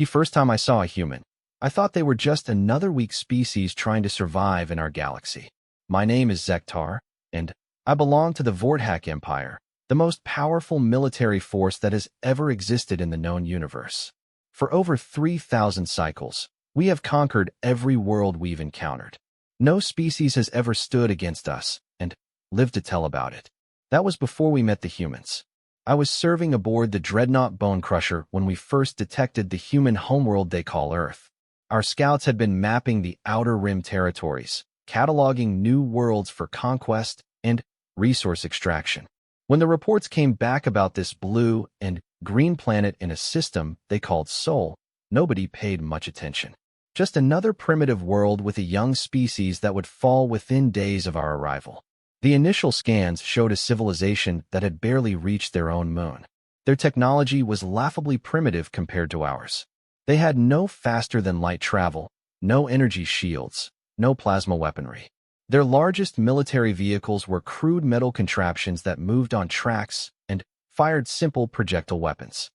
First time I saw a human, I thought they were just another weak species trying to survive in our galaxy. My name is Zektar, and I belong to the Vorthak Empire, the most powerful military force that has ever existed in the known universe. For over 3,000 cycles, we have conquered every world we've encountered. No species has ever stood against us, and lived to tell about it. That was before we met the humans. I was serving aboard the dreadnought Bone Crusher when we first detected the human homeworld they call Earth. Our scouts had been mapping the Outer Rim territories, cataloging new worlds for conquest and resource extraction. When the reports came back about this blue and green planet in a system they called Sol, nobody paid much attention. Just another primitive world with a young species that would fall within days of our arrival. The initial scans showed a civilization that had barely reached their own moon. Their technology was laughably primitive compared to ours. They had no faster-than-light travel, no energy shields, no plasma weaponry. Their largest military vehicles were crude metal contraptions that moved on tracks and fired simple projectile weapons.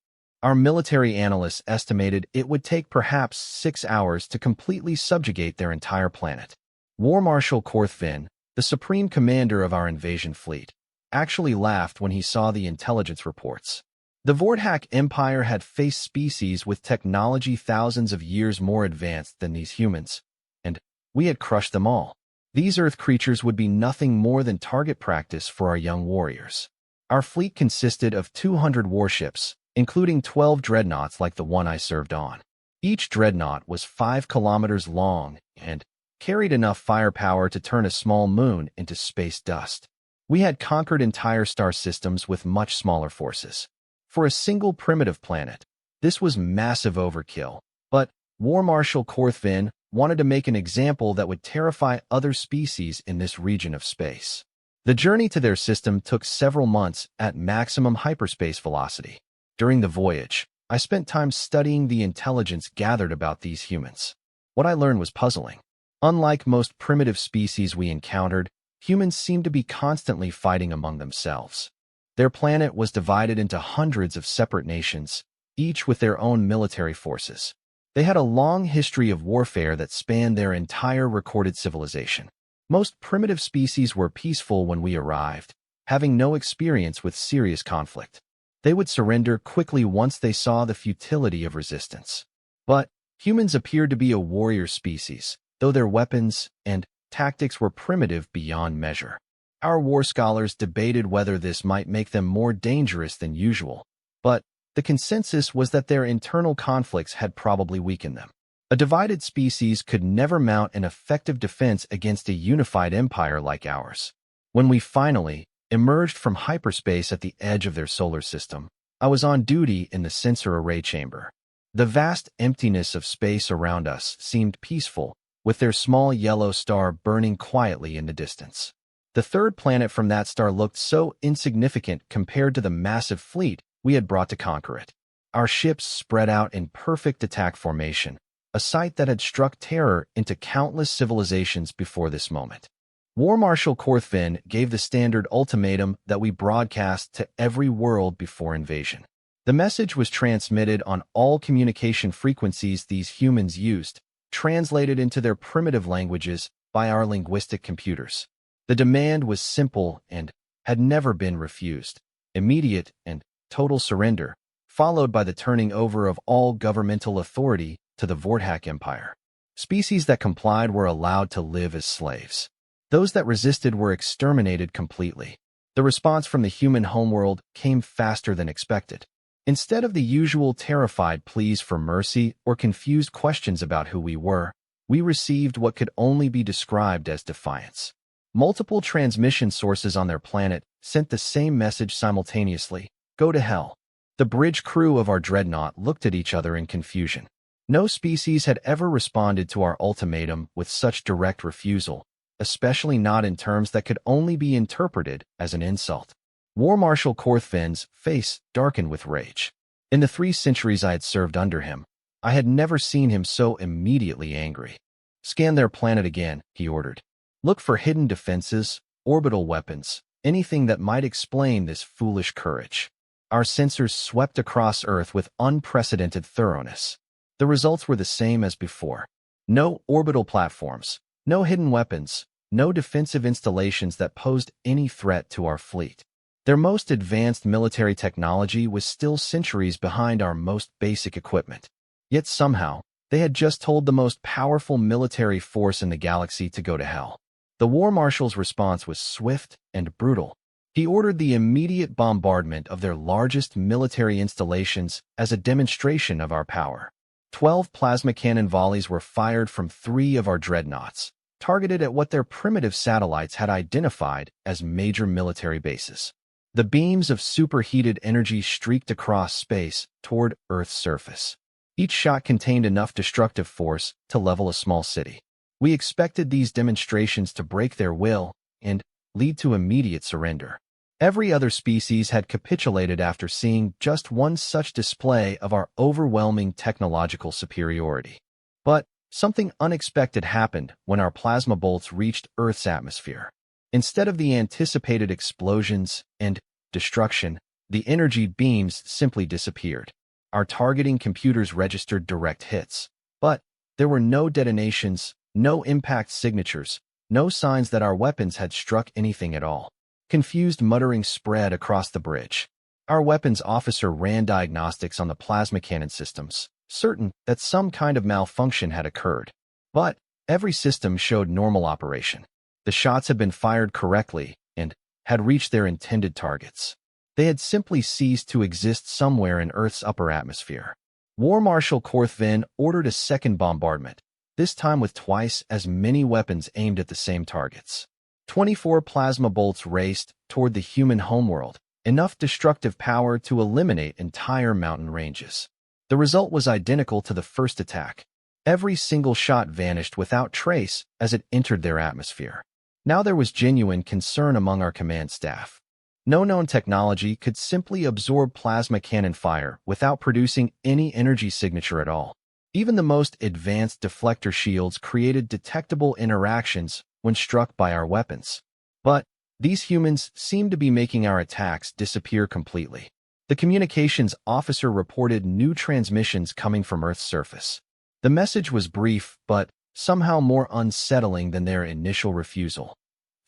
Our military analysts estimated it would take perhaps 6 hours to completely subjugate their entire planet. War Marshal Korthvin, the supreme commander of our invasion fleet, actually laughed when he saw the intelligence reports. The Vorthak Empire had faced species with technology thousands of years more advanced than these humans, and we had crushed them all. These Earth creatures would be nothing more than target practice for our young warriors. Our fleet consisted of 200 warships, including 12 dreadnoughts like the one I served on. Each dreadnought was 5 kilometers long and carried enough firepower to turn a small moon into space dust. We had conquered entire star systems with much smaller forces. For a single primitive planet, this was massive overkill, but War Marshal Korthvin wanted to make an example that would terrify other species in this region of space. The journey to their system took several months at maximum hyperspace velocity. During the voyage, I spent time studying the intelligence gathered about these humans. What I learned was puzzling. Unlike most primitive species we encountered, humans seemed to be constantly fighting among themselves. Their planet was divided into hundreds of separate nations, each with their own military forces. They had a long history of warfare that spanned their entire recorded civilization. Most primitive species were peaceful when we arrived, having no experience with serious conflict. They would surrender quickly once they saw the futility of resistance. But humans appeared to be a warrior species, though their weapons and tactics were primitive beyond measure. Our war scholars debated whether this might make them more dangerous than usual, but the consensus was that their internal conflicts had probably weakened them. A divided species could never mount an effective defense against a unified empire like ours. When we finally emerged from hyperspace at the edge of their solar system, I was on duty in the sensor array chamber. The vast emptiness of space around us seemed peaceful, with their small yellow star burning quietly in the distance. The third planet from that star looked so insignificant compared to the massive fleet we had brought to conquer it. Our ships spread out in perfect attack formation, a sight that had struck terror into countless civilizations before this moment. War Marshal Korthvin gave the standard ultimatum that we broadcast to every world before invasion. The message was transmitted on all communication frequencies these humans used, translated into their primitive languages by our linguistic computers. The demand was simple and had never been refused: immediate and total surrender, followed by the turning over of all governmental authority to the Vorthak Empire. Species that complied were allowed to live as slaves. Those that resisted were exterminated completely. The response from the human homeworld came faster than expected. Instead of the usual terrified pleas for mercy or confused questions about who we were, we received what could only be described as defiance. Multiple transmission sources on their planet sent the same message simultaneously: go to hell. The bridge crew of our dreadnought looked at each other in confusion. No species had ever responded to our ultimatum with such direct refusal, especially not in terms that could only be interpreted as an insult. War Marshal Korthvin's face darkened with rage. In the 3 centuries I had served under him, I had never seen him so immediately angry. Scan their planet again, he ordered. Look for hidden defenses, orbital weapons, anything that might explain this foolish courage. Our sensors swept across Earth with unprecedented thoroughness. The results were the same as before. No orbital platforms, no hidden weapons, no defensive installations that posed any threat to our fleet. Their most advanced military technology was still centuries behind our most basic equipment. Yet somehow, they had just told the most powerful military force in the galaxy to go to hell. The War Marshal's response was swift and brutal. He ordered the immediate bombardment of their largest military installations as a demonstration of our power. 12 plasma cannon volleys were fired from 3 of our dreadnoughts, targeted at what their primitive satellites had identified as major military bases. The beams of superheated energy streaked across space toward Earth's surface. Each shot contained enough destructive force to level a small city. We expected these demonstrations to break their will and lead to immediate surrender. Every other species had capitulated after seeing just one such display of our overwhelming technological superiority. But something unexpected happened when our plasma bolts reached Earth's atmosphere. Instead of the anticipated explosions and destruction, the energy beams simply disappeared. Our targeting computers registered direct hits, but there were no detonations, no impact signatures, no signs that our weapons had struck anything at all. Confused muttering spread across the bridge. Our weapons officer ran diagnostics on the plasma cannon systems, certain that some kind of malfunction had occurred. But every system showed normal operation. The shots had been fired correctly and had reached their intended targets. They had simply ceased to exist somewhere in Earth's upper atmosphere. War Marshal Korthvin ordered a second bombardment, this time with twice as many weapons aimed at the same targets. 24 plasma bolts raced toward the human homeworld, enough destructive power to eliminate entire mountain ranges. The result was identical to the first attack. Every single shot vanished without trace as it entered their atmosphere. Now there was genuine concern among our command staff. No known technology could simply absorb plasma cannon fire without producing any energy signature at all. Even the most advanced deflector shields created detectable interactions when struck by our weapons. But these humans seemed to be making our attacks disappear completely. The communications officer reported new transmissions coming from Earth's surface. The message was brief, but somehow more unsettling than their initial refusal.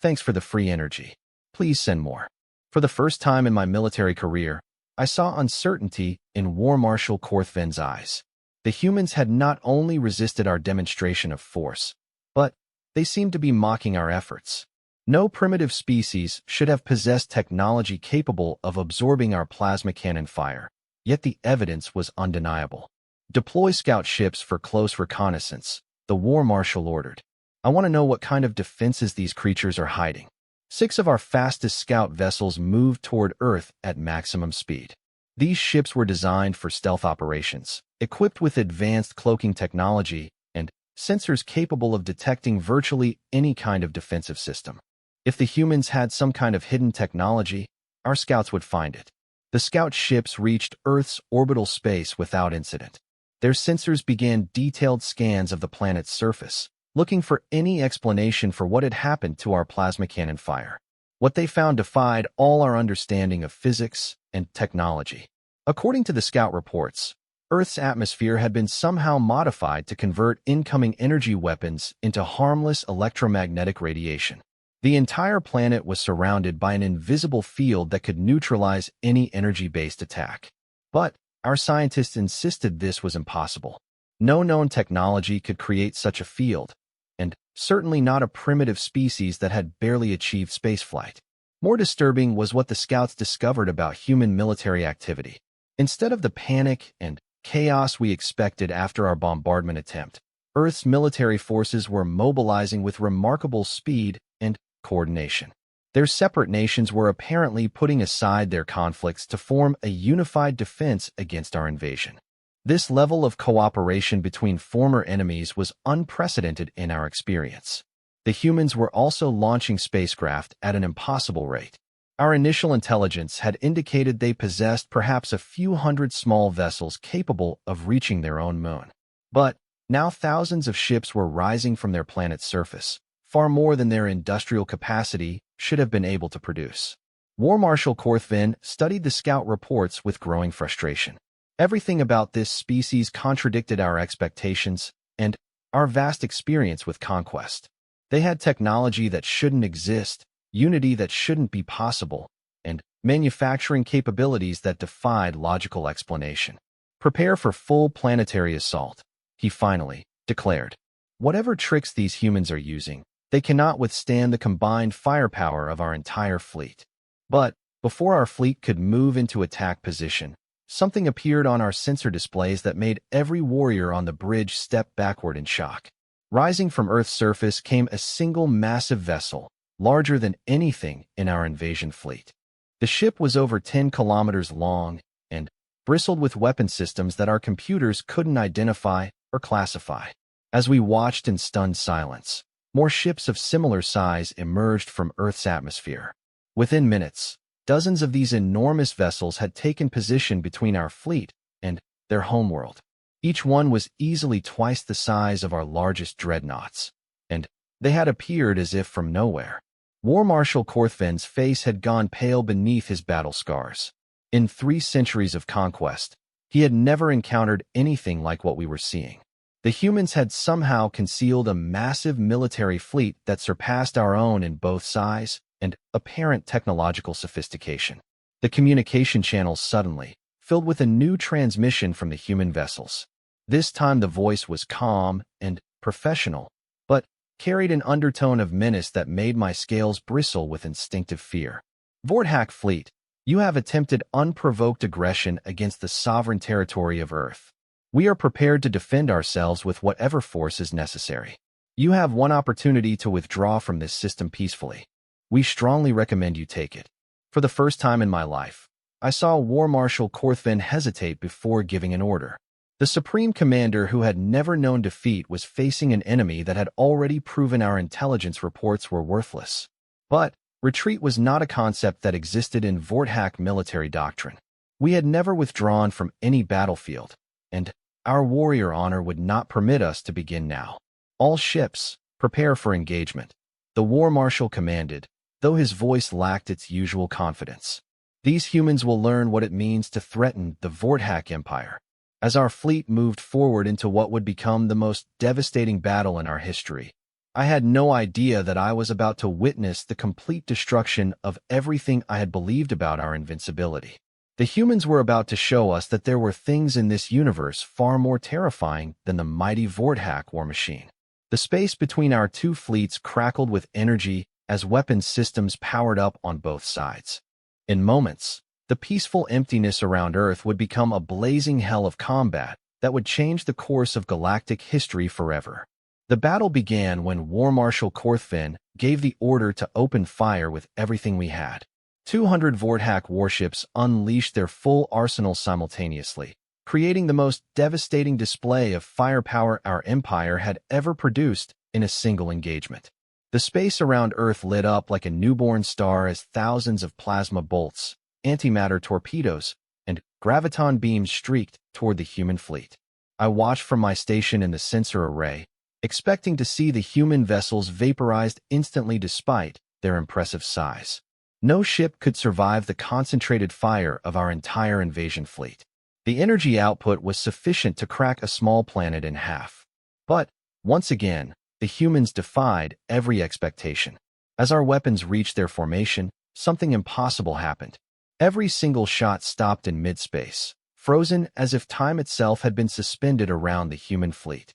Thanks for the free energy. Please send more. For the first time in my military career, I saw uncertainty in War Marshal Korthvin's eyes. The humans had not only resisted our demonstration of force, but they seemed to be mocking our efforts. No primitive species should have possessed technology capable of absorbing our plasma cannon fire, yet the evidence was undeniable. Deploy scout ships for close reconnaissance, the War Marshal ordered. I want to know what kind of defenses these creatures are hiding. 6 of our fastest scout vessels moved toward Earth at maximum speed. These ships were designed for stealth operations, equipped with advanced cloaking technology and sensors capable of detecting virtually any kind of defensive system. If the humans had some kind of hidden technology, our scouts would find it. The scout ships reached Earth's orbital space without incident. Their sensors began detailed scans of the planet's surface, looking for any explanation for what had happened to our plasma cannon fire. What they found defied all our understanding of physics and technology. According to the scout reports, Earth's atmosphere had been somehow modified to convert incoming energy weapons into harmless electromagnetic radiation. The entire planet was surrounded by an invisible field that could neutralize any energy-based attack. But our scientists insisted this was impossible. No known technology could create such a field, and certainly not a primitive species that had barely achieved spaceflight. More disturbing was what the scouts discovered about human military activity. Instead of the panic and chaos we expected after our bombardment attempt, Earth's military forces were mobilizing with remarkable speed and coordination. Their separate nations were apparently putting aside their conflicts to form a unified defense against our invasion. This level of cooperation between former enemies was unprecedented in our experience. The humans were also launching spacecraft at an impossible rate. Our initial intelligence had indicated they possessed perhaps a few hundred small vessels capable of reaching their own moon. But now thousands of ships were rising from their planet's surface, far more than their industrial capacity should have been able to produce. War Marshal Korthvin studied the scout reports with growing frustration. Everything about this species contradicted our expectations and our vast experience with conquest. They had technology that shouldn't exist, unity that shouldn't be possible, and manufacturing capabilities that defied logical explanation. Prepare for full planetary assault, he finally declared. Whatever tricks these humans are using, they cannot withstand the combined firepower of our entire fleet. But before our fleet could move into attack position, something appeared on our sensor displays that made every warrior on the bridge step backward in shock. Rising from Earth's surface came a single massive vessel, larger than anything in our invasion fleet. The ship was over 10 kilometers long and bristled with weapon systems that our computers couldn't identify or classify. As we watched in stunned silence, more ships of similar size emerged from Earth's atmosphere. Within minutes, dozens of these enormous vessels had taken position between our fleet and their homeworld. Each one was easily twice the size of our largest dreadnoughts, and they had appeared as if from nowhere. War Marshal Korthven's face had gone pale beneath his battle scars. In 3 centuries of conquest, he had never encountered anything like what we were seeing. The humans had somehow concealed a massive military fleet that surpassed our own in both size and apparent technological sophistication. The communication channels suddenly filled with a new transmission from the human vessels. This time the voice was calm and professional, but carried an undertone of menace that made my scales bristle with instinctive fear. Vorthak fleet, you have attempted unprovoked aggression against the sovereign territory of Earth. We are prepared to defend ourselves with whatever force is necessary. You have one opportunity to withdraw from this system peacefully. We strongly recommend you take it. For the first time in my life, I saw War Marshal Korthven hesitate before giving an order. The Supreme Commander, who had never known defeat, was facing an enemy that had already proven our intelligence reports were worthless. But retreat was not a concept that existed in Vorthak military doctrine. We had never withdrawn from any battlefield, and our warrior honor would not permit us to begin now. All ships, prepare for engagement, the War Marshal commanded, though his voice lacked its usual confidence. These humans will learn what it means to threaten the Vorthak Empire. As our fleet moved forward into what would become the most devastating battle in our history, I had no idea that I was about to witness the complete destruction of everything I had believed about our invincibility. The humans were about to show us that there were things in this universe far more terrifying than the mighty Vorthak war machine. The space between our 2 fleets crackled with energy as weapons systems powered up on both sides. In moments, the peaceful emptiness around Earth would become a blazing hell of combat that would change the course of galactic history forever. The battle began when War Marshal Korthven gave the order to open fire with everything we had. 200 Vorthak warships unleashed their full arsenal simultaneously, creating the most devastating display of firepower our empire had ever produced in a single engagement. The space around Earth lit up like a newborn star as thousands of plasma bolts, antimatter torpedoes, and graviton beams streaked toward the human fleet. I watched from my station in the sensor array, expecting to see the human vessels vaporized instantly despite their impressive size. No ship could survive the concentrated fire of our entire invasion fleet. The energy output was sufficient to crack a small planet in half. But, once again, the humans defied every expectation. As our weapons reached their formation, something impossible happened. Every single shot stopped in mid-space, frozen as if time itself had been suspended around the human fleet.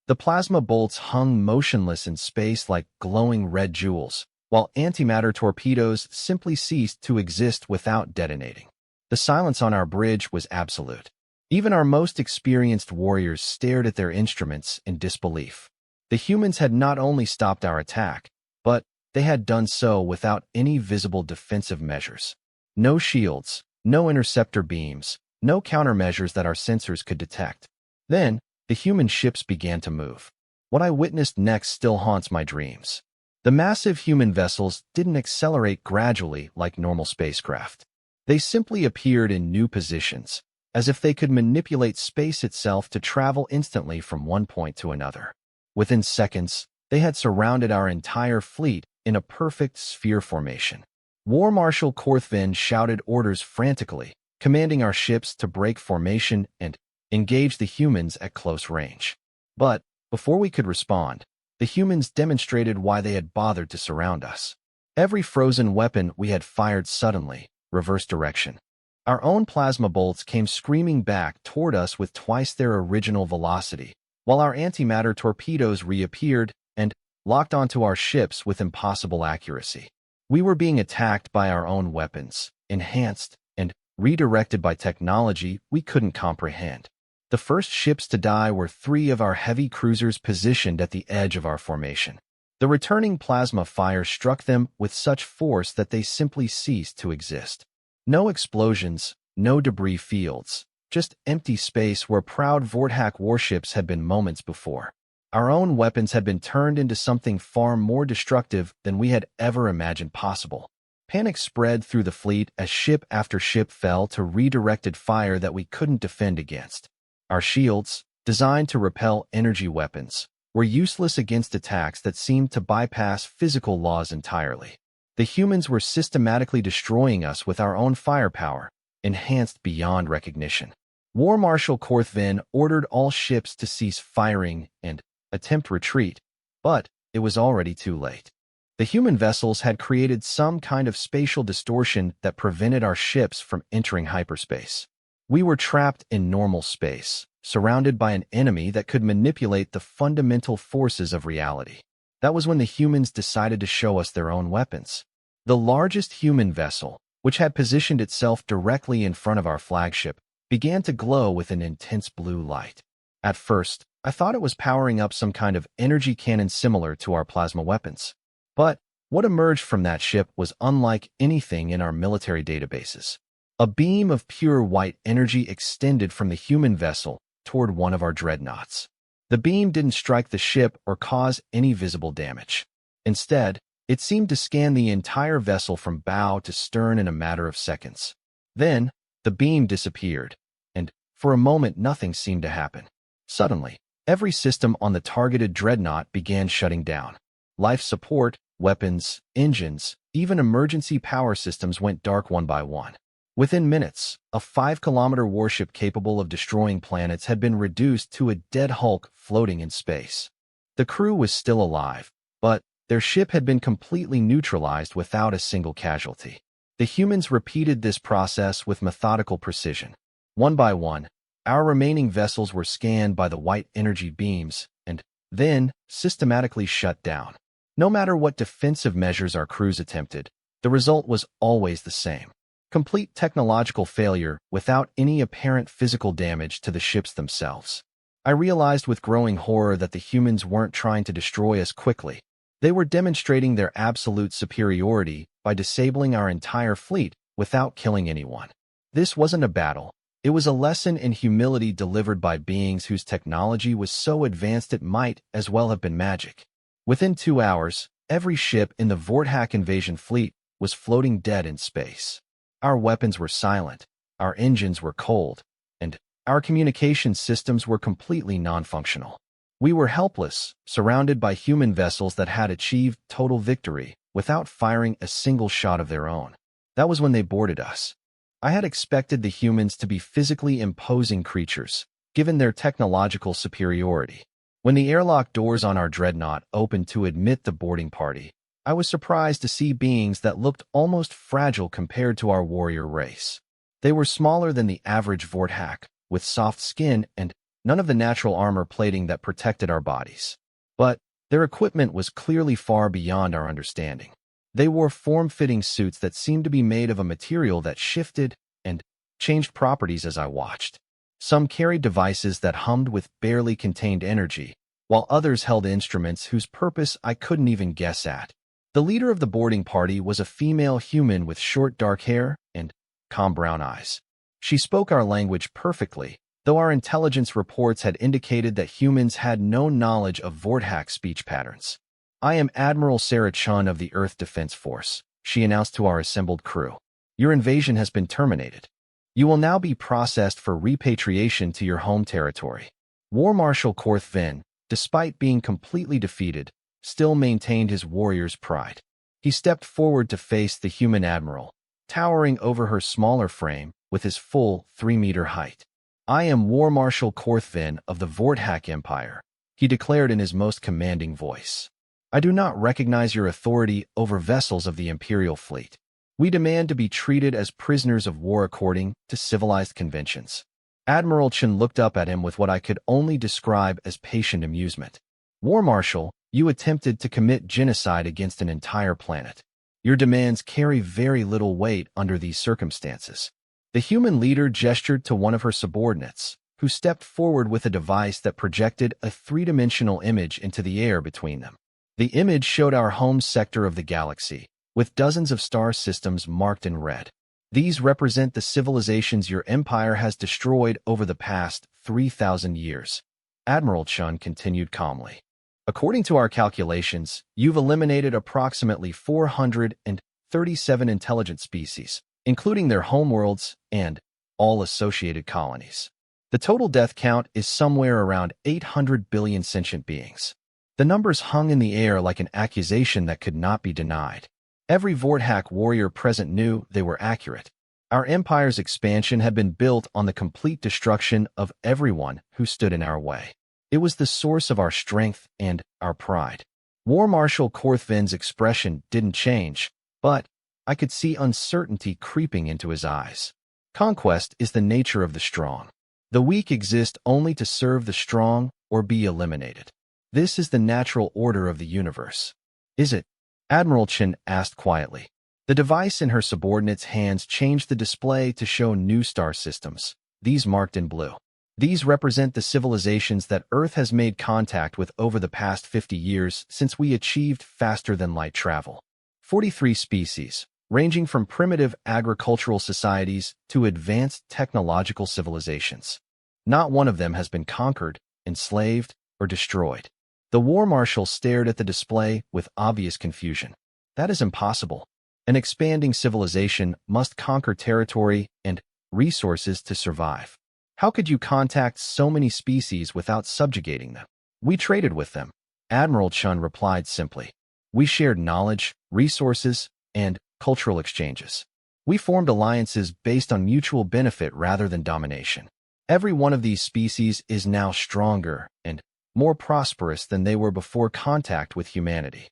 The plasma bolts hung motionless in space like glowing red jewels, while antimatter torpedoes simply ceased to exist without detonating. The silence on our bridge was absolute. Even our most experienced warriors stared at their instruments in disbelief. The humans had not only stopped our attack, but they had done so without any visible defensive measures. No shields, no interceptor beams, no countermeasures that our sensors could detect. Then, the human ships began to move. What I witnessed next still haunts my dreams. The massive human vessels didn't accelerate gradually like normal spacecraft. They simply appeared in new positions, as if they could manipulate space itself to travel instantly from one point to another. Within seconds, they had surrounded our entire fleet in a perfect sphere formation. War Marshal Korthven shouted orders frantically, commanding our ships to break formation and engage the humans at close range. But before we could respond, the humans demonstrated why they had bothered to surround us. Every frozen weapon we had fired suddenly, reversed direction. Our own plasma bolts came screaming back toward us with twice their original velocity, while our antimatter torpedoes reappeared and locked onto our ships with impossible accuracy. We were being attacked by our own weapons, enhanced and redirected by technology we couldn't comprehend. The first ships to die were 3 of our heavy cruisers positioned at the edge of our formation. The returning plasma fire struck them with such force that they simply ceased to exist. No explosions, no debris fields, just empty space where proud Vorthak warships had been moments before. Our own weapons had been turned into something far more destructive than we had ever imagined possible. Panic spread through the fleet as ship after ship fell to redirected fire that we couldn't defend against. Our shields, designed to repel energy weapons, were useless against attacks that seemed to bypass physical laws entirely. The humans were systematically destroying us with our own firepower, enhanced beyond recognition. War Marshal Korthvin ordered all ships to cease firing and attempt retreat, but it was already too late. The human vessels had created some kind of spatial distortion that prevented our ships from entering hyperspace. We were trapped in normal space, surrounded by an enemy that could manipulate the fundamental forces of reality. That was when the humans decided to show us their own weapons. The largest human vessel, which had positioned itself directly in front of our flagship, began to glow with an intense blue light. At first, I thought it was powering up some kind of energy cannon similar to our plasma weapons. But what emerged from that ship was unlike anything in our military databases. A beam of pure white energy extended from the human vessel toward one of our dreadnoughts. The beam didn't strike the ship or cause any visible damage. Instead, it seemed to scan the entire vessel from bow to stern in a matter of seconds. Then, the beam disappeared, and for a moment nothing seemed to happen. Suddenly, every system on the targeted dreadnought began shutting down. Life support, weapons, engines, even emergency power systems went dark one by one. Within minutes, a 5-kilometer warship capable of destroying planets had been reduced to a dead hulk floating in space. The crew was still alive, but their ship had been completely neutralized without a single casualty. The humans repeated this process with methodical precision. One by one, our remaining vessels were scanned by the white energy beams and then systematically shut down. No matter what defensive measures our crews attempted, the result was always the same. Complete technological failure without any apparent physical damage to the ships themselves. I realized with growing horror that the humans weren't trying to destroy us quickly. They were demonstrating their absolute superiority by disabling our entire fleet without killing anyone. This wasn't a battle. It was a lesson in humility delivered by beings whose technology was so advanced it might as well have been magic. Within 2 hours, every ship in the Vorthak invasion fleet was floating dead in space. Our weapons were silent, our engines were cold, and our communication systems were completely non-functional. We were helpless, surrounded by human vessels that had achieved total victory without firing a single shot of their own. That was when they boarded us. I had expected the humans to be physically imposing creatures, given their technological superiority. When the airlock doors on our dreadnought opened to admit the boarding party, I was surprised to see beings that looked almost fragile compared to our warrior race. They were smaller than the average Vorthak, with soft skin and none of the natural armor plating that protected our bodies. But their equipment was clearly far beyond our understanding. They wore form-fitting suits that seemed to be made of a material that shifted and changed properties as I watched. Some carried devices that hummed with barely contained energy, while others held instruments whose purpose I couldn't even guess at. The leader of the boarding party was a female human with short dark hair and calm brown eyes. She spoke our language perfectly, though our intelligence reports had indicated that humans had no knowledge of Vorthak speech patterns. "I am Admiral Sarah Chun of the Earth Defense Force," she announced to our assembled crew. "Your invasion has been terminated. You will now be processed for repatriation to your home territory." War Marshal Korthvin, despite being completely defeated, still maintained his warrior's pride. He stepped forward to face the human admiral, towering over her smaller frame with his full 3-meter height. "I am War Marshal Korthvin of the Vorthak Empire," he declared in his most commanding voice. "I do not recognize your authority over vessels of the Imperial fleet. We demand to be treated as prisoners of war according to civilized conventions." Admiral Chen looked up at him with what I could only describe as patient amusement. "War Marshal, you attempted to commit genocide against an entire planet. Your demands carry very little weight under these circumstances." The human leader gestured to one of her subordinates, who stepped forward with a device that projected a three-dimensional image into the air between them. The image showed our home sector of the galaxy, with dozens of star systems marked in red. "These represent the civilizations your empire has destroyed over the past 3,000 years," Admiral Chun continued calmly. "According to our calculations, you've eliminated approximately 437 intelligent species, including their homeworlds and all associated colonies. The total death count is somewhere around 800 billion sentient beings." The numbers hung in the air like an accusation that could not be denied. Every Vorthak warrior present knew they were accurate. Our empire's expansion had been built on the complete destruction of everyone who stood in our way. It was the source of our strength and our pride. War Marshal Korthvin's expression didn't change, but I could see uncertainty creeping into his eyes. "Conquest is the nature of the strong. The weak exist only to serve the strong or be eliminated. This is the natural order of the universe." "Is it?" Admiral Chen asked quietly. The device in her subordinate's hands changed the display to show new star systems, these marked in blue. "These represent the civilizations that Earth has made contact with over the past 50 years since we achieved faster-than-light travel. 43 species, ranging from primitive agricultural societies to advanced technological civilizations. Not one of them has been conquered, enslaved, or destroyed." The War Marshal stared at the display with obvious confusion. "That is impossible. An expanding civilization must conquer territory and resources to survive. How could you contact so many species without subjugating them?" "We traded with them," Admiral Chun replied simply. "We shared knowledge, resources, and cultural exchanges. We formed alliances based on mutual benefit rather than domination. Every one of these species is now stronger and more prosperous than they were before contact with humanity."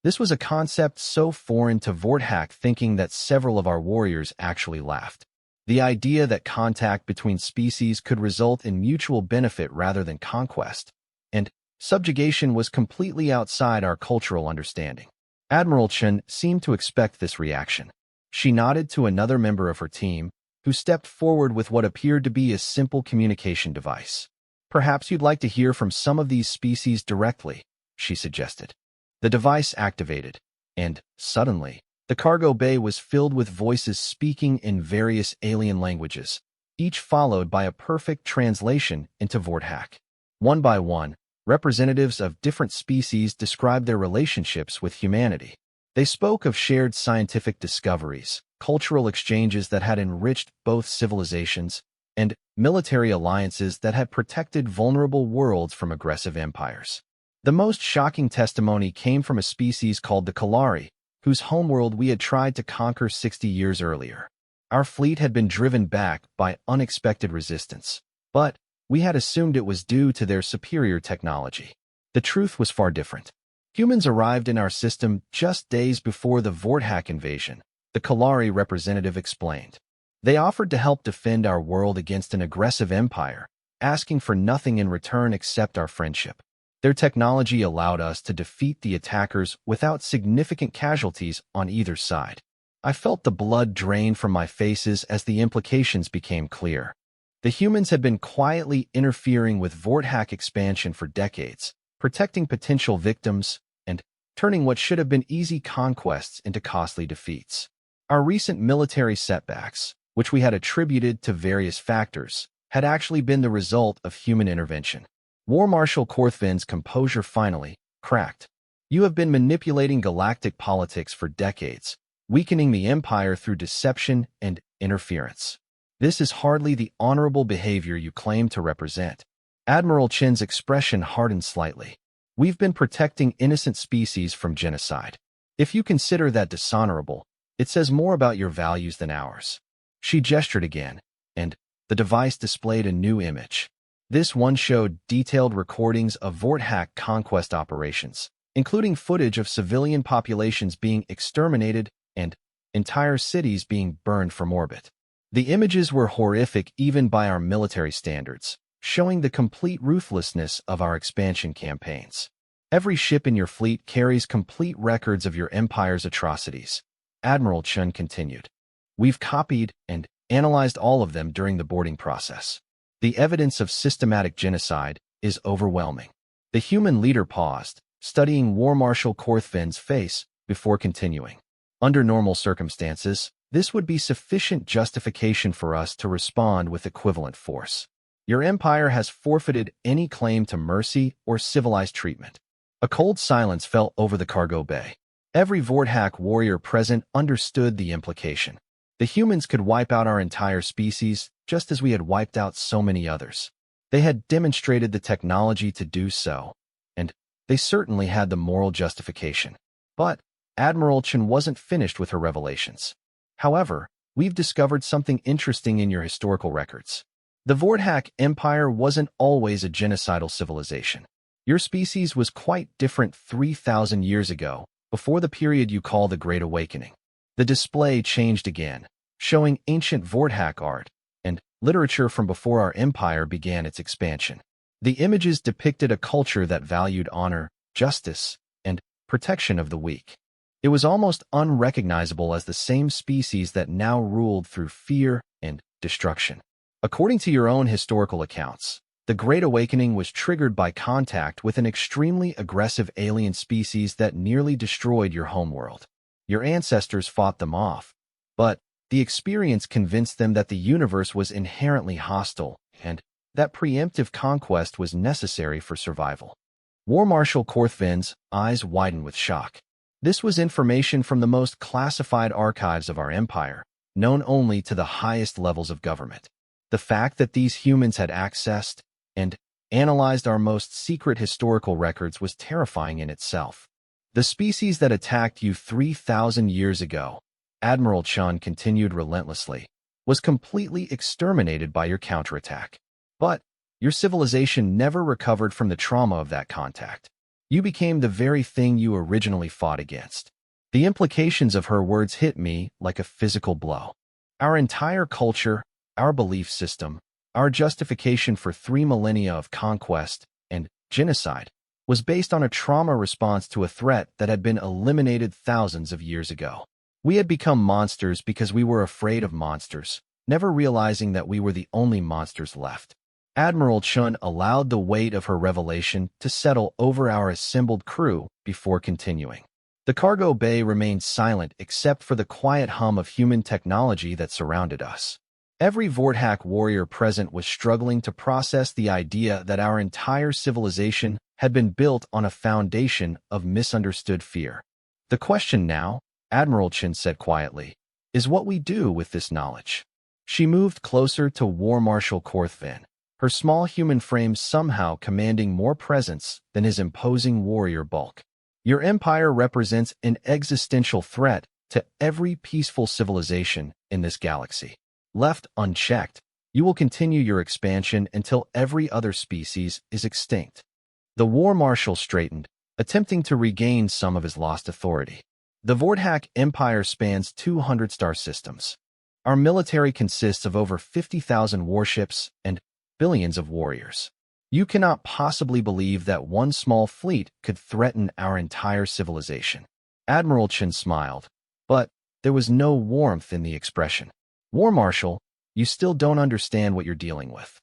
This was a concept so foreign to Vorthak thinking that several of our warriors actually laughed. The idea that contact between species could result in mutual benefit rather than conquest and subjugation was completely outside our cultural understanding. Admiral Chen seemed to expect this reaction. She nodded to another member of her team, who stepped forward with what appeared to be a simple communication device. "Perhaps you'd like to hear from some of these species directly," she suggested. The device activated, and, suddenly, the cargo bay was filled with voices speaking in various alien languages, each followed by a perfect translation into Vorthak. One by one, representatives of different species described their relationships with humanity. They spoke of shared scientific discoveries, cultural exchanges that had enriched both civilizations, and military alliances that had protected vulnerable worlds from aggressive empires. The most shocking testimony came from a species called the Kalari, whose homeworld we had tried to conquer 60 years earlier. Our fleet had been driven back by unexpected resistance, but we had assumed it was due to their superior technology. The truth was far different. Humans arrived in our system just days before the Vorthak invasion, the Kalari representative explained. They offered to help defend our world against an aggressive empire, asking for nothing in return except our friendship. Their technology allowed us to defeat the attackers without significant casualties on either side. I felt the blood drain from my faces as the implications became clear. The humans had been quietly interfering with Vorthak expansion for decades, protecting potential victims and turning what should have been easy conquests into costly defeats. Our recent military setbacks, which we had attributed to various factors, had actually been the result of human intervention. War Marshal Korthvin's composure finally cracked. "You have been manipulating galactic politics for decades, weakening the empire through deception and interference. This is hardly the honorable behavior you claim to represent." Admiral Chen's expression hardened slightly. "We've been protecting innocent species from genocide. If you consider that dishonorable, It says more about your values than ours." She gestured again, and the device displayed a new image. This one showed detailed recordings of Vorthack conquest operations, including footage of civilian populations being exterminated and entire cities being burned from orbit. The images were horrific even by our military standards, showing the complete ruthlessness of our expansion campaigns. "Every ship in your fleet carries complete records of your empire's atrocities," Admiral Chun continued. "We've copied and analyzed all of them during the boarding process. The evidence of systematic genocide is overwhelming." The human leader paused, studying War Marshal Korthvin's face before continuing. "Under normal circumstances, this would be sufficient justification for us to respond with equivalent force. Your empire has forfeited any claim to mercy or civilized treatment." A cold silence fell over the cargo bay. Every Vorthack warrior present understood the implication. The humans could wipe out our entire species just as we had wiped out so many others. They had demonstrated the technology to do so, and they certainly had the moral justification. But Admiral Chen wasn't finished with her revelations. "However, we've discovered something interesting in your historical records. The Vorthack Empire wasn't always a genocidal civilization. Your species was quite different 3,000 years ago, before the period you call the Great Awakening." The display changed again, showing ancient Vorthack art and literature from before our empire began its expansion. The images depicted a culture that valued honor, justice, and protection of the weak. It was almost unrecognizable as the same species that now ruled through fear and destruction. According to your own historical accounts, the Great Awakening was triggered by contact with an extremely aggressive alien species that nearly destroyed your homeworld. Your ancestors fought them off, but the experience convinced them that the universe was inherently hostile and that preemptive conquest was necessary for survival. War Marshal Korthvin's eyes widened with shock. This was information from the most classified archives of our empire, known only to the highest levels of government. The fact that these humans had accessed and analyzed our most secret historical records was terrifying in itself. "The species that attacked you 3,000 years ago," Admiral Chun continued relentlessly, "was completely exterminated by your counterattack. But your civilization never recovered from the trauma of that contact. You became the very thing you originally fought against." The implications of her words hit me like a physical blow. Our entire culture, our belief system, our justification for 3 millennia of conquest and genocide was based on a trauma response to a threat that had been eliminated thousands of years ago. We had become monsters because we were afraid of monsters, never realizing that we were the only monsters left. Admiral Chun allowed the weight of her revelation to settle over our assembled crew before continuing. The cargo bay remained silent except for the quiet hum of human technology that surrounded us. Every Vorthack warrior present was struggling to process the idea that our entire civilization had been built on a foundation of misunderstood fear. "The question now," Admiral Chen said quietly, "is what we do with this knowledge." She moved closer to War Marshal Korthvin, her small human frame somehow commanding more presence than his imposing warrior bulk. "Your empire represents an existential threat to every peaceful civilization in this galaxy. Left unchecked, you will continue your expansion until every other species is extinct." The War Marshal straightened, attempting to regain some of his lost authority. "The Vorthack Empire spans 200 star systems. Our military consists of over 50,000 warships and billions of warriors. You cannot possibly believe that one small fleet could threaten our entire civilization." Admiral Chen smiled, but there was no warmth in the expression. "War Marshal, you still don't understand what you're dealing with."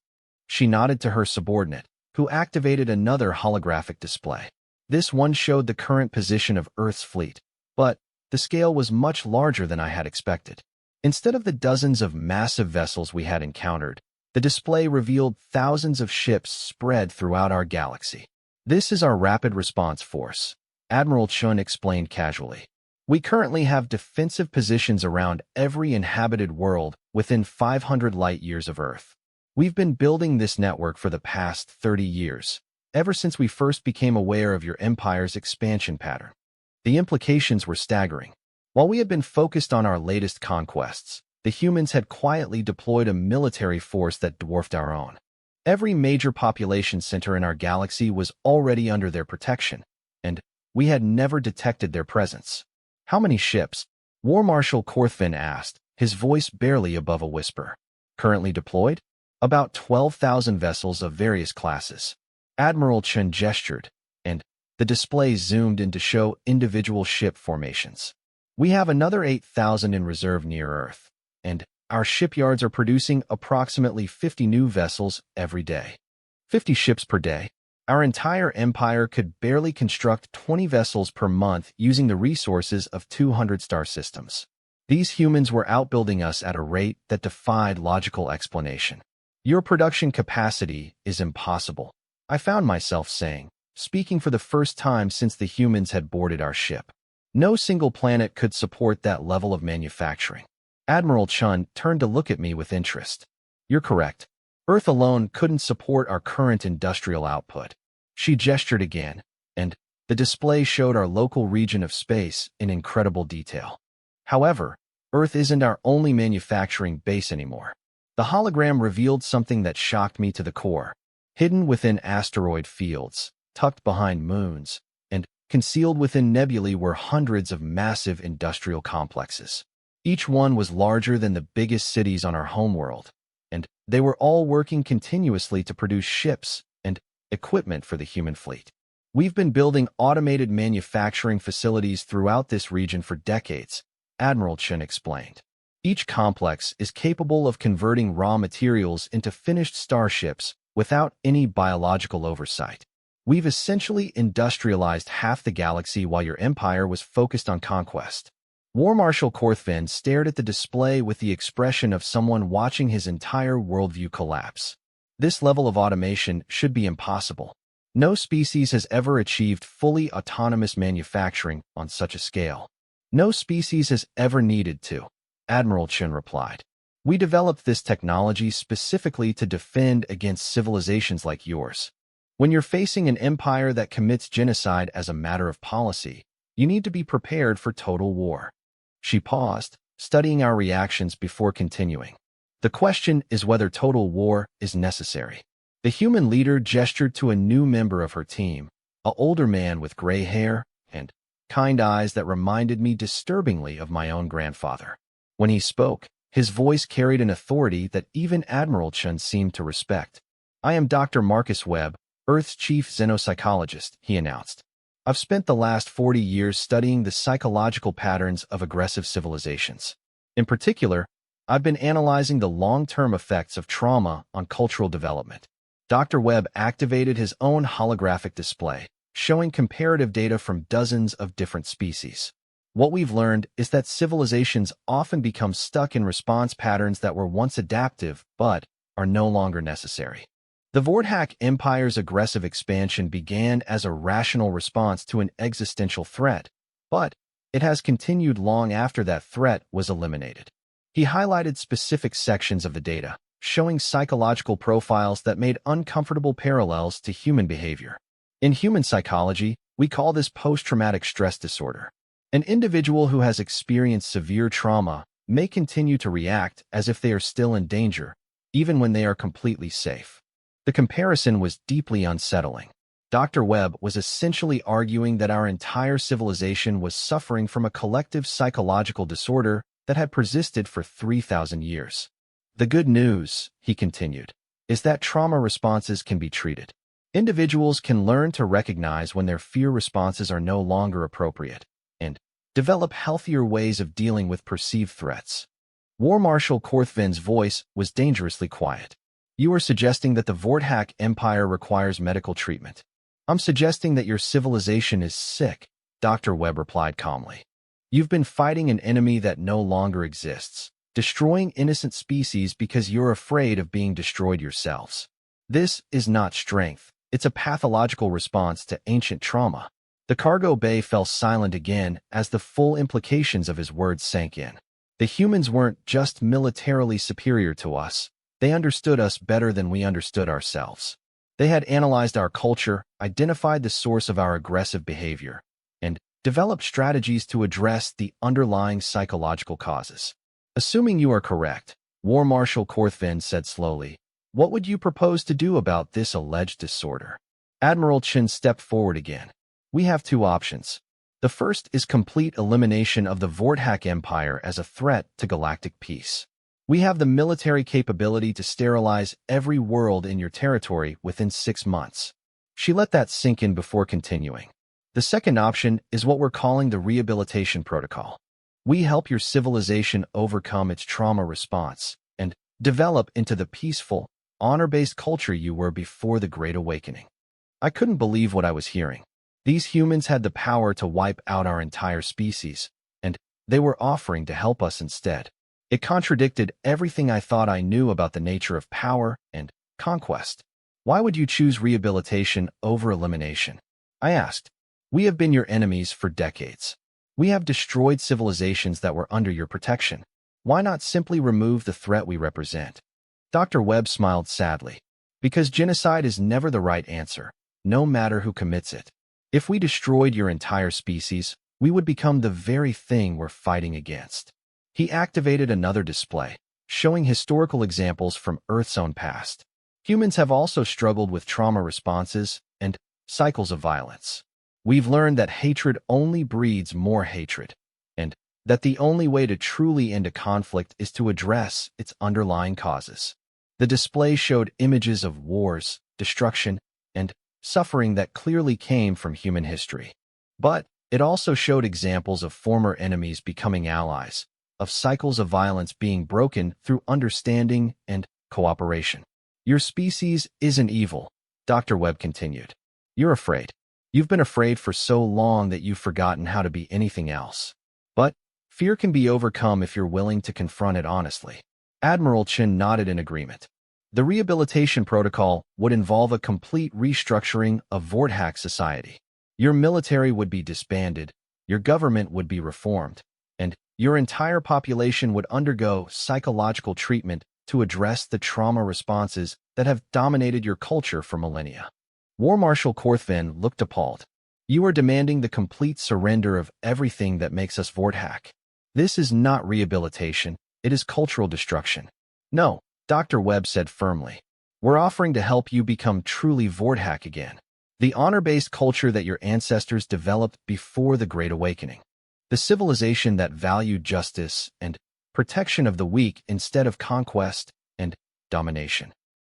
She nodded to her subordinate, who activated another holographic display. This one showed the current position of Earth's fleet, but the scale was much larger than I had expected. Instead of the dozens of massive vessels we had encountered, the display revealed thousands of ships spread throughout our galaxy. "This is our rapid response force," Admiral Chun explained casually. "We currently have defensive positions around every inhabited world within 500 light-years of Earth. We've been building this network for the past 30 years, ever since we first became aware of your empire's expansion pattern." The implications were staggering. While we had been focused on our latest conquests, the humans had quietly deployed a military force that dwarfed our own. Every major population center in our galaxy was already under their protection, and we had never detected their presence. "How many ships?" War Marshal Korthvin asked, his voice barely above a whisper. "Currently deployed?" "About 12,000 vessels of various classes." Admiral Chen gestured, and the display zoomed in to show individual ship formations. "We have another 8,000 in reserve near Earth, and our shipyards are producing approximately 50 new vessels every day." 50 ships per day? Our entire empire could barely construct 20 vessels per month using the resources of 200 star systems. These humans were outbuilding us at a rate that defied logical explanation. "Your production capacity is impossible," I found myself saying, speaking for the first time since the humans had boarded our ship. No single planet could support that level of manufacturing. Admiral Chun turned to look at me with interest. "You're correct. Earth alone couldn't support our current industrial output." She gestured again, and the display showed our local region of space in incredible detail. However, Earth isn't our only manufacturing base anymore. The hologram revealed something that shocked me to the core. Hidden within asteroid fields, tucked behind moons, and concealed within nebulae were hundreds of massive industrial complexes. Each one was larger than the biggest cities on our homeworld, and they were all working continuously to produce ships and equipment for the human fleet. "We've been building automated manufacturing facilities throughout this region for decades," Admiral Chen explained. "Each complex is capable of converting raw materials into finished starships without any biological oversight. We've essentially industrialized half the galaxy while your empire was focused on conquest." War Marshal Korthvin stared at the display with the expression of someone watching his entire worldview collapse. This level of automation should be impossible. No species has ever achieved fully autonomous manufacturing on such a scale. "No species has ever needed to," Admiral Chen replied. "We developed this technology specifically to defend against civilizations like yours. When you're facing an empire that commits genocide as a matter of policy, you need to be prepared for total war." She paused, studying our reactions before continuing. "The question is whether total war is necessary." The human leader gestured to a new member of her team, an older man with gray hair and kind eyes that reminded me disturbingly of my own grandfather. When he spoke, his voice carried an authority that even Admiral Chen seemed to respect. "I am Dr. Marcus Webb, Earth's chief xenopsychologist," he announced. "I've spent the last 40 years studying the psychological patterns of aggressive civilizations. In particular, I've been analyzing the long-term effects of trauma on cultural development." Dr. Webb activated his own holographic display, showing comparative data from dozens of different species. "What we've learned is that civilizations often become stuck in response patterns that were once adaptive but are no longer necessary. The Vorthak Empire's aggressive expansion began as a rational response to an existential threat, but it has continued long after that threat was eliminated." He highlighted specific sections of the data, showing psychological profiles that made uncomfortable parallels to human behavior. "In human psychology, we call this post-traumatic stress disorder. An individual who has experienced severe trauma may continue to react as if they are still in danger, even when they are completely safe." The comparison was deeply unsettling. Dr. Webb was essentially arguing that our entire civilization was suffering from a collective psychological disorder that had persisted for 3,000 years. "The good news," he continued, "is that trauma responses can be treated. Individuals can learn to recognize when their fear responses are no longer appropriate and develop healthier ways of dealing with perceived threats." War Marshal Korthvin's voice was dangerously quiet. "You are suggesting that the Vorthak Empire requires medical treatment." "I'm suggesting that your civilization is sick," Dr. Webb replied calmly. "You've been fighting an enemy that no longer exists, destroying innocent species because you're afraid of being destroyed yourselves. This is not strength, it's a pathological response to ancient trauma." The cargo bay fell silent again as the full implications of his words sank in. The humans weren't just militarily superior to us. They understood us better than we understood ourselves. They had analyzed our culture, identified the source of our aggressive behavior, and develop strategies to address the underlying psychological causes. Assuming you are correct, War Marshal Korthvin said slowly, what would you propose to do about this alleged disorder? Admiral Chen stepped forward again. We have two options. The first is complete elimination of the Vorthak Empire as a threat to galactic peace. We have the military capability to sterilize every world in your territory within 6 months. She let that sink in before continuing. The second option is what we're calling the rehabilitation protocol. We help your civilization overcome its trauma response and develop into the peaceful, honor-based culture you were before the Great Awakening. I couldn't believe what I was hearing. These humans had the power to wipe out our entire species, and they were offering to help us instead. It contradicted everything I thought I knew about the nature of power and conquest. Why would you choose rehabilitation over elimination? I asked. We have been your enemies for decades. We have destroyed civilizations that were under your protection. Why not simply remove the threat we represent? Dr. Webb smiled sadly. Because genocide is never the right answer, no matter who commits it. If we destroyed your entire species, we would become the very thing we're fighting against. He activated another display, showing historical examples from Earth's own past. Humans have also struggled with trauma responses and cycles of violence. We've learned that hatred only breeds more hatred, and that the only way to truly end a conflict is to address its underlying causes. The display showed images of wars, destruction, and suffering that clearly came from human history. But it also showed examples of former enemies becoming allies, of cycles of violence being broken through understanding and cooperation. Your species isn't evil, Dr. Webb continued. You're afraid. You've been afraid for so long that you've forgotten how to be anything else. But fear can be overcome if you're willing to confront it honestly. Admiral Chen nodded in agreement. The rehabilitation protocol would involve a complete restructuring of Vorthak society. Your military would be disbanded, your government would be reformed, and your entire population would undergo psychological treatment to address the trauma responses that have dominated your culture for millennia. War Marshal Korthvin looked appalled. You are demanding the complete surrender of everything that makes us Vorthak. This is not rehabilitation, it is cultural destruction. No, Dr. Webb said firmly. We're offering to help you become truly Vorthak again. The honor-based culture that your ancestors developed before the Great Awakening. The civilization that valued justice and protection of the weak instead of conquest and domination.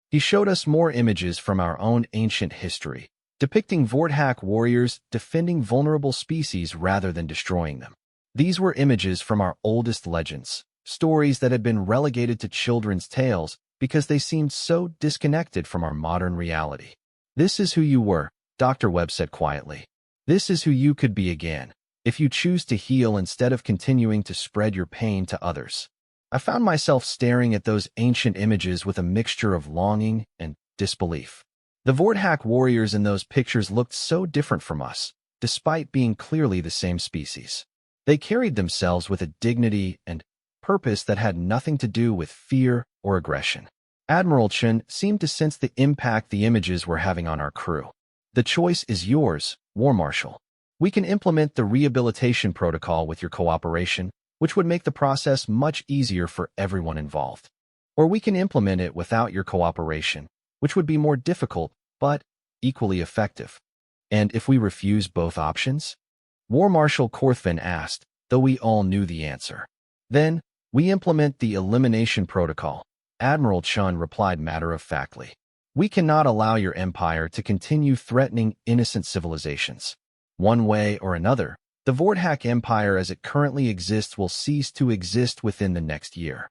He showed us more images from our own ancient history, depicting Vorthak warriors defending vulnerable species rather than destroying them. These were images from our oldest legends, stories that had been relegated to children's tales because they seemed so disconnected from our modern reality. This is who you were, Dr. Webb said quietly. This is who you could be again, if you choose to heal instead of continuing to spread your pain to others. I found myself staring at those ancient images with a mixture of longing and disbelief. The Vorthak warriors in those pictures looked so different from us, despite being clearly the same species. They carried themselves with a dignity and purpose that had nothing to do with fear or aggression. Admiral Chen seemed to sense the impact the images were having on our crew. The choice is yours, War Marshal. We can implement the rehabilitation protocol with your cooperation, which would make the process much easier for everyone involved. Or we can implement it without your cooperation, which would be more difficult, but equally effective. And if we refuse both options? War Marshal Korthvin asked, though we all knew the answer. Then, we implement the elimination protocol, Admiral Chen replied matter-of-factly. We cannot allow your empire to continue threatening innocent civilizations. One way or another, the Vorthak Empire as it currently exists will cease to exist within the next year.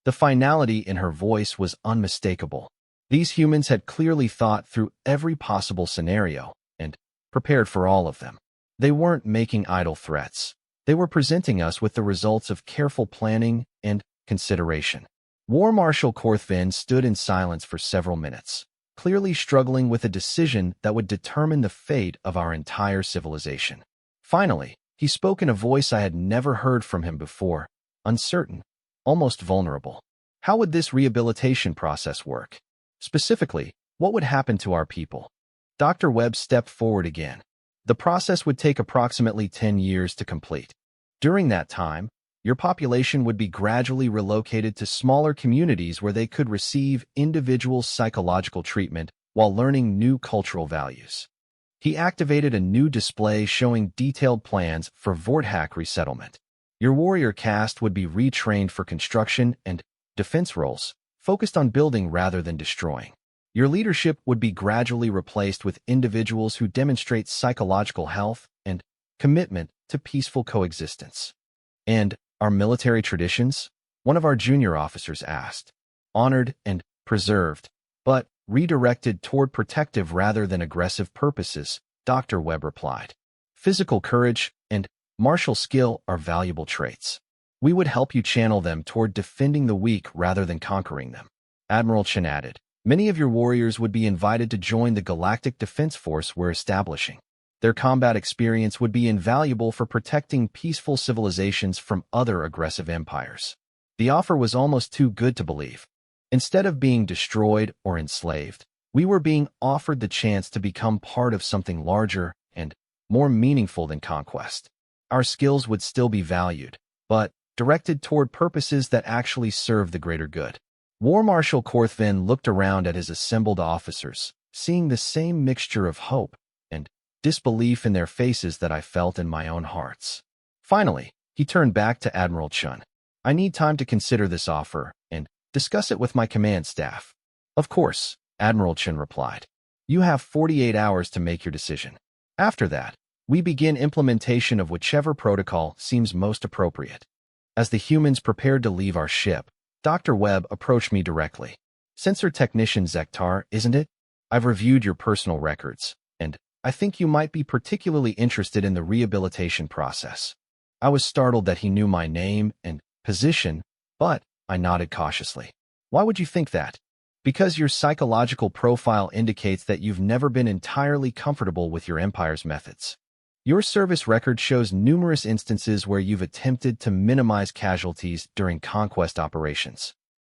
The finality in her voice was unmistakable. These humans had clearly thought through every possible scenario and prepared for all of them. They weren't making idle threats. They were presenting us with the results of careful planning and consideration. War Marshal Korthvin stood in silence for several minutes, clearly struggling with a decision that would determine the fate of our entire civilization. Finally, he spoke in a voice I had never heard from him before, uncertain, almost vulnerable. How would this rehabilitation process work? Specifically, what would happen to our people? Dr. Webb stepped forward again. The process would take approximately 10 years to complete. During that time, your population would be gradually relocated to smaller communities where they could receive individual psychological treatment while learning new cultural values. He activated a new display showing detailed plans for Vorthak resettlement. Your warrior caste would be retrained for construction and defense roles, focused on building rather than destroying. Your leadership would be gradually replaced with individuals who demonstrate psychological health and commitment to peaceful coexistence. And our military traditions? One of our junior officers asked. Honored and preserved, but redirected toward protective rather than aggressive purposes, Dr. Webb replied. Physical courage and martial skill are valuable traits. We would help you channel them toward defending the weak rather than conquering them. Admiral Chen added. Many of your warriors would be invited to join the galactic defense force we're establishing. Their combat experience would be invaluable for protecting peaceful civilizations from other aggressive empires. The offer was almost too good to believe. Instead of being destroyed or enslaved, we were being offered the chance to become part of something larger and more meaningful than conquest. Our skills would still be valued, but directed toward purposes that actually serve the greater good. War Marshal Korthvin looked around at his assembled officers, seeing the same mixture of hope and disbelief in their faces that I felt in my own hearts. Finally, he turned back to Admiral Chun. I need time to consider this offer and discuss it with my command staff. Of course, Admiral Chun replied. You have 48 hours to make your decision. After that, we begin implementation of whichever protocol seems most appropriate. As the humans prepared to leave our ship, Dr. Webb approached me directly. Sensor Technician Zektar, isn't it? I've reviewed your personal records, and I think you might be particularly interested in the rehabilitation process. I was startled that he knew my name and position, but I nodded cautiously. Why would you think that? Because your psychological profile indicates that you've never been entirely comfortable with your empire's methods. Your service record shows numerous instances where you've attempted to minimize casualties during conquest operations.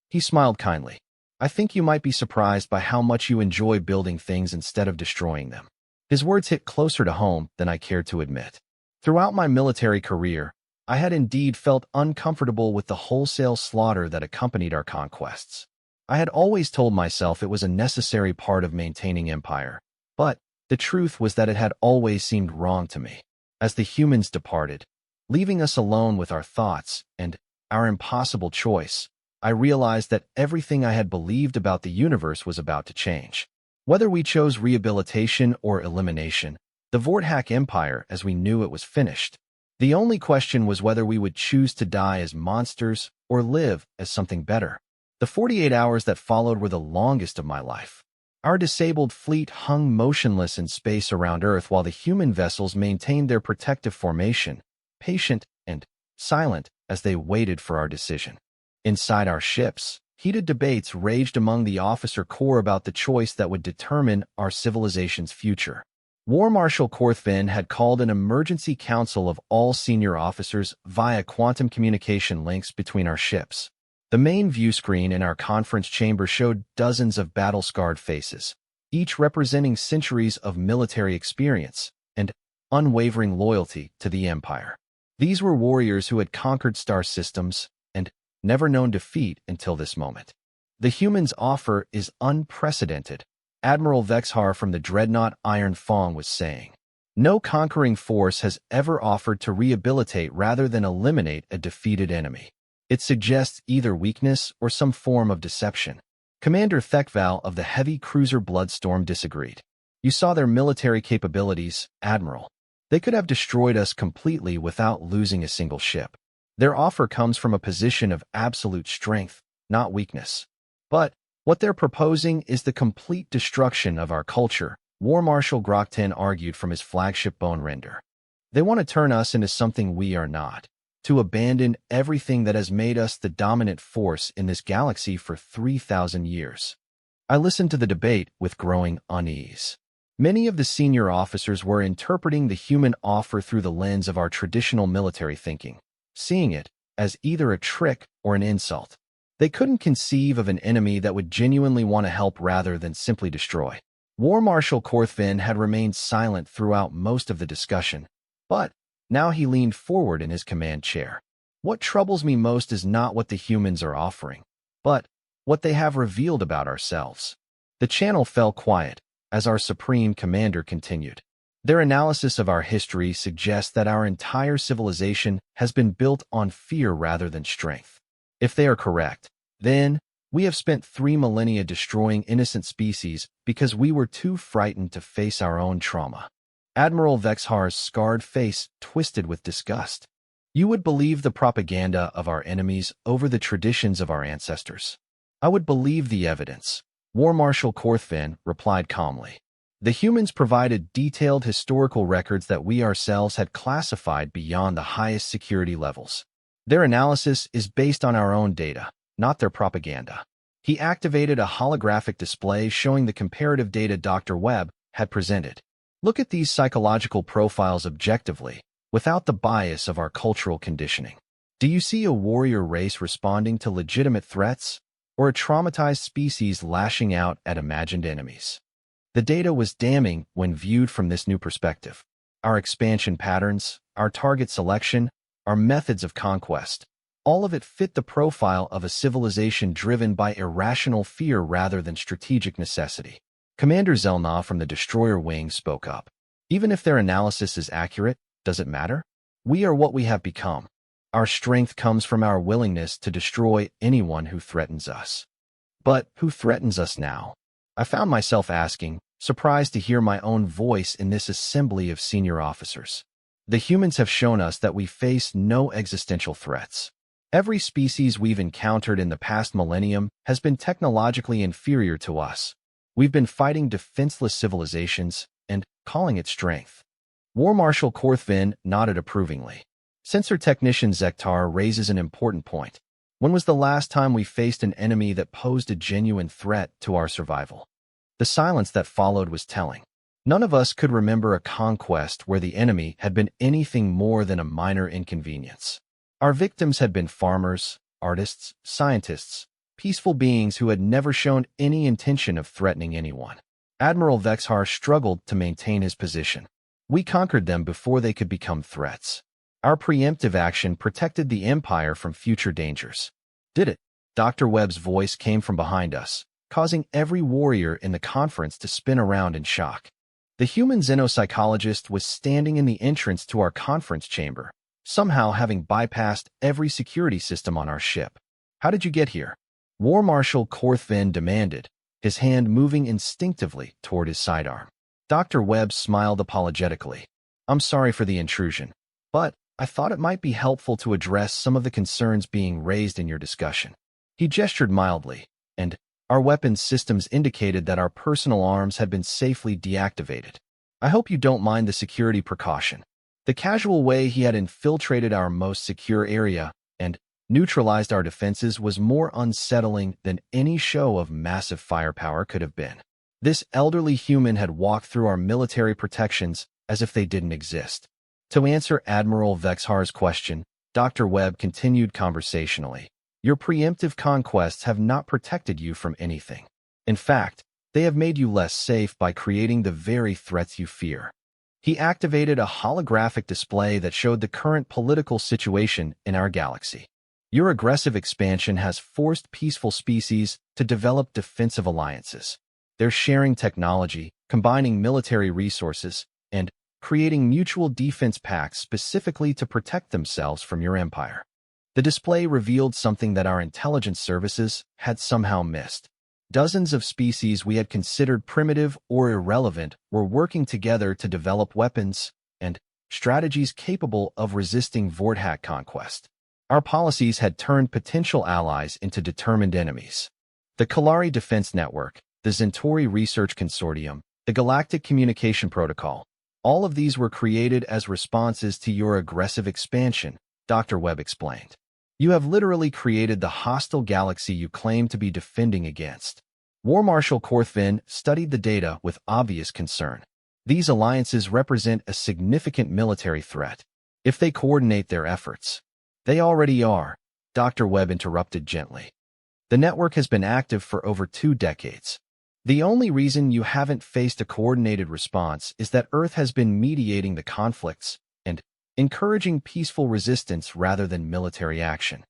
He smiled kindly. I think you might be surprised by how much you enjoy building things instead of destroying them. His words hit closer to home than I cared to admit. Throughout my military career, I had indeed felt uncomfortable with the wholesale slaughter that accompanied our conquests. I had always told myself it was a necessary part of maintaining empire, but the truth was that it had always seemed wrong to me. As the humans departed, leaving us alone with our thoughts and our impossible choice, I realized that everything I had believed about the universe was about to change. Whether we chose rehabilitation or elimination, the Vorthak Empire as we knew it was finished. The only question was whether we would choose to die as monsters or live as something better. The 48 hours that followed were the longest of my life. Our disabled fleet hung motionless in space around Earth while the human vessels maintained their protective formation, patient and silent as they waited for our decision. Inside our ships, heated debates raged among the officer corps about the choice that would determine our civilization's future. War Marshal Korthvin had called an emergency council of all senior officers via quantum communication links between our ships. The main view screen in our conference chamber showed dozens of battle-scarred faces, each representing centuries of military experience and unwavering loyalty to the Empire. These were warriors who had conquered star systems and never known defeat until this moment. The humans' offer is unprecedented, Admiral Vexhar from the dreadnought Iron Fong was saying. No conquering force has ever offered to rehabilitate rather than eliminate a defeated enemy. It suggests either weakness or some form of deception. Commander Thekval of the heavy cruiser Bloodstorm disagreed. You saw their military capabilities, Admiral. They could have destroyed us completely without losing a single ship. Their offer comes from a position of absolute strength, not weakness. But what they're proposing is the complete destruction of our culture, War Marshal Groktin argued from his flagship Bone Render. They want to turn us into something we are not, to abandon everything that has made us the dominant force in this galaxy for 3,000 years. I listened to the debate with growing unease. Many of the senior officers were interpreting the human offer through the lens of our traditional military thinking, seeing it as either a trick or an insult. They couldn't conceive of an enemy that would genuinely want to help rather than simply destroy. War Marshal Korthvin had remained silent throughout most of the discussion, but now he leaned forward in his command chair. What troubles me most is not what the humans are offering, but what they have revealed about ourselves. The channel fell quiet as our Supreme Commander continued. Their analysis of our history suggests that our entire civilization has been built on fear rather than strength. If they are correct, then we have spent 3 millennia destroying innocent species because we were too frightened to face our own trauma. Admiral Vexhar's scarred face twisted with disgust. You would believe the propaganda of our enemies over the traditions of our ancestors. I would believe the evidence, War Marshal Korthvin replied calmly. The humans provided detailed historical records that we ourselves had classified beyond the highest security levels. Their analysis is based on our own data, not their propaganda. He activated a holographic display showing the comparative data Dr. Webb had presented. Look at these psychological profiles objectively, without the bias of our cultural conditioning. Do you see a warrior race responding to legitimate threats, or a traumatized species lashing out at imagined enemies? The data was damning when viewed from this new perspective. Our expansion patterns, our target selection, our methods of conquest, all of it fit the profile of a civilization driven by irrational fear rather than strategic necessity. Commander Zelna from the destroyer wing spoke up. Even if their analysis is accurate, does it matter? We are what we have become. Our strength comes from our willingness to destroy anyone who threatens us. But who threatens us now? I found myself asking, surprised to hear my own voice in this assembly of senior officers. The humans have shown us that we face no existential threats. Every species we've encountered in the past millennium has been technologically inferior to us. We've been fighting defenseless civilizations and calling it strength. War Marshal Korthvin nodded approvingly. Sensor Technician Zektar raises an important point. When was the last time we faced an enemy that posed a genuine threat to our survival? The silence that followed was telling. None of us could remember a conquest where the enemy had been anything more than a minor inconvenience. Our victims had been farmers, artists, scientists, peaceful beings who had never shown any intention of threatening anyone. Admiral Vexhar struggled to maintain his position. We conquered them before they could become threats. Our preemptive action protected the Empire from future dangers. Did it? Dr. Webb's voice came from behind us, causing every warrior in the conference to spin around in shock. The human xenopsychologist was standing in the entrance to our conference chamber, somehow having bypassed every security system on our ship. How did you get here? War Marshal Korthvin demanded, his hand moving instinctively toward his sidearm. Dr. Webb smiled apologetically. I'm sorry for the intrusion, but I thought it might be helpful to address some of the concerns being raised in your discussion. He gestured mildly, and our weapons systems indicated that our personal arms had been safely deactivated. I hope you don't mind the security precaution. The casual way he had infiltrated our most secure area and neutralized our defenses was more unsettling than any show of massive firepower could have been. This elderly human had walked through our military protections as if they didn't exist. To answer Admiral Vexhar's question, Dr. Webb continued conversationally. Your preemptive conquests have not protected you from anything. In fact, they have made you less safe by creating the very threats you fear. He activated a holographic display that showed the current political situation in our galaxy. Your aggressive expansion has forced peaceful species to develop defensive alliances. They're sharing technology, combining military resources, and creating mutual defense pacts specifically to protect themselves from your empire. The display revealed something that our intelligence services had somehow missed. Dozens of species we had considered primitive or irrelevant were working together to develop weapons and strategies capable of resisting Vorthack conquest. Our policies had turned potential allies into determined enemies. The Kalari Defense Network, the Centauri Research Consortium, the Galactic Communication Protocol, all of these were created as responses to your aggressive expansion, Dr. Webb explained. You have literally created the hostile galaxy you claim to be defending against. War Marshal Korthvin studied the data with obvious concern. These alliances represent a significant military threat. If they coordinate their efforts, they already are, Dr. Webb interrupted gently. The network has been active for over 2 decades. The only reason you haven't faced a coordinated response is that Earth has been mediating the conflicts and encouraging peaceful resistance rather than military action.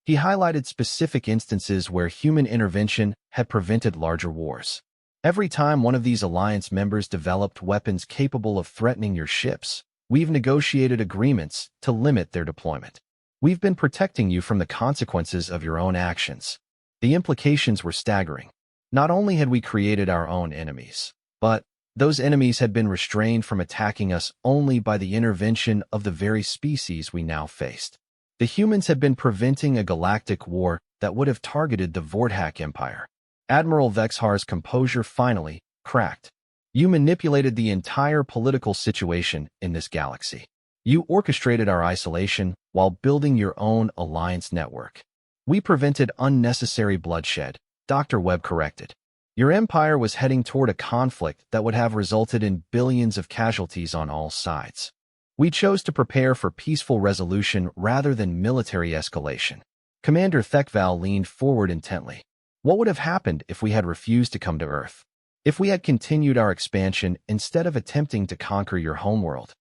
He highlighted specific instances where human intervention had prevented larger wars. Every time one of these alliance members developed weapons capable of threatening your ships, we've negotiated agreements to limit their deployment. We've been protecting you from the consequences of your own actions. The implications were staggering. Not only had we created our own enemies, but those enemies had been restrained from attacking us only by the intervention of the very species we now faced. The humans had been preventing a galactic war that would have targeted the Vorthak Empire. Admiral Vexhar's composure finally cracked. You manipulated the entire political situation in this galaxy. You orchestrated our isolation while building your own alliance network. We prevented unnecessary bloodshed, Dr. Webb corrected. Your empire was heading toward a conflict that would have resulted in billions of casualties on all sides. We chose to prepare for peaceful resolution rather than military escalation. Commander Thekval leaned forward intently. What would have happened if we had refused to come to Earth? If we had continued our expansion instead of attempting to conquer your homeworld?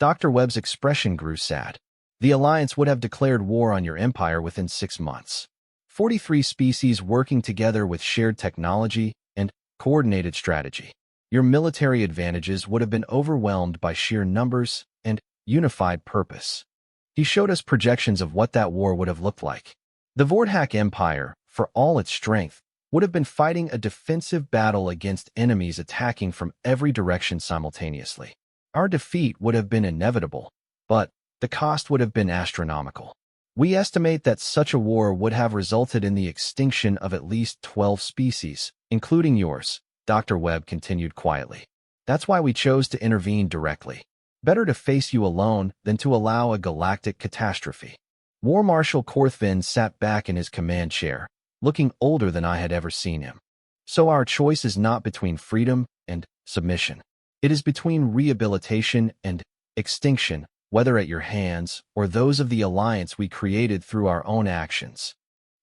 Dr. Webb's expression grew sad. The Alliance would have declared war on your empire within 6 months. 43 species working together with shared technology and coordinated strategy. Your military advantages would have been overwhelmed by sheer numbers and unified purpose. He showed us projections of what that war would have looked like. The Vorthak Empire, for all its strength, would have been fighting a defensive battle against enemies attacking from every direction simultaneously. Our defeat would have been inevitable, but the cost would have been astronomical. We estimate that such a war would have resulted in the extinction of at least 12 species, including yours, Dr. Webb continued quietly. That's why we chose to intervene directly. Better to face you alone than to allow a galactic catastrophe. War Marshal Korthvin sat back in his command chair, looking older than I had ever seen him. So our choice is not between freedom and submission. It is between rehabilitation and extinction, whether at your hands or those of the alliance we created through our own actions.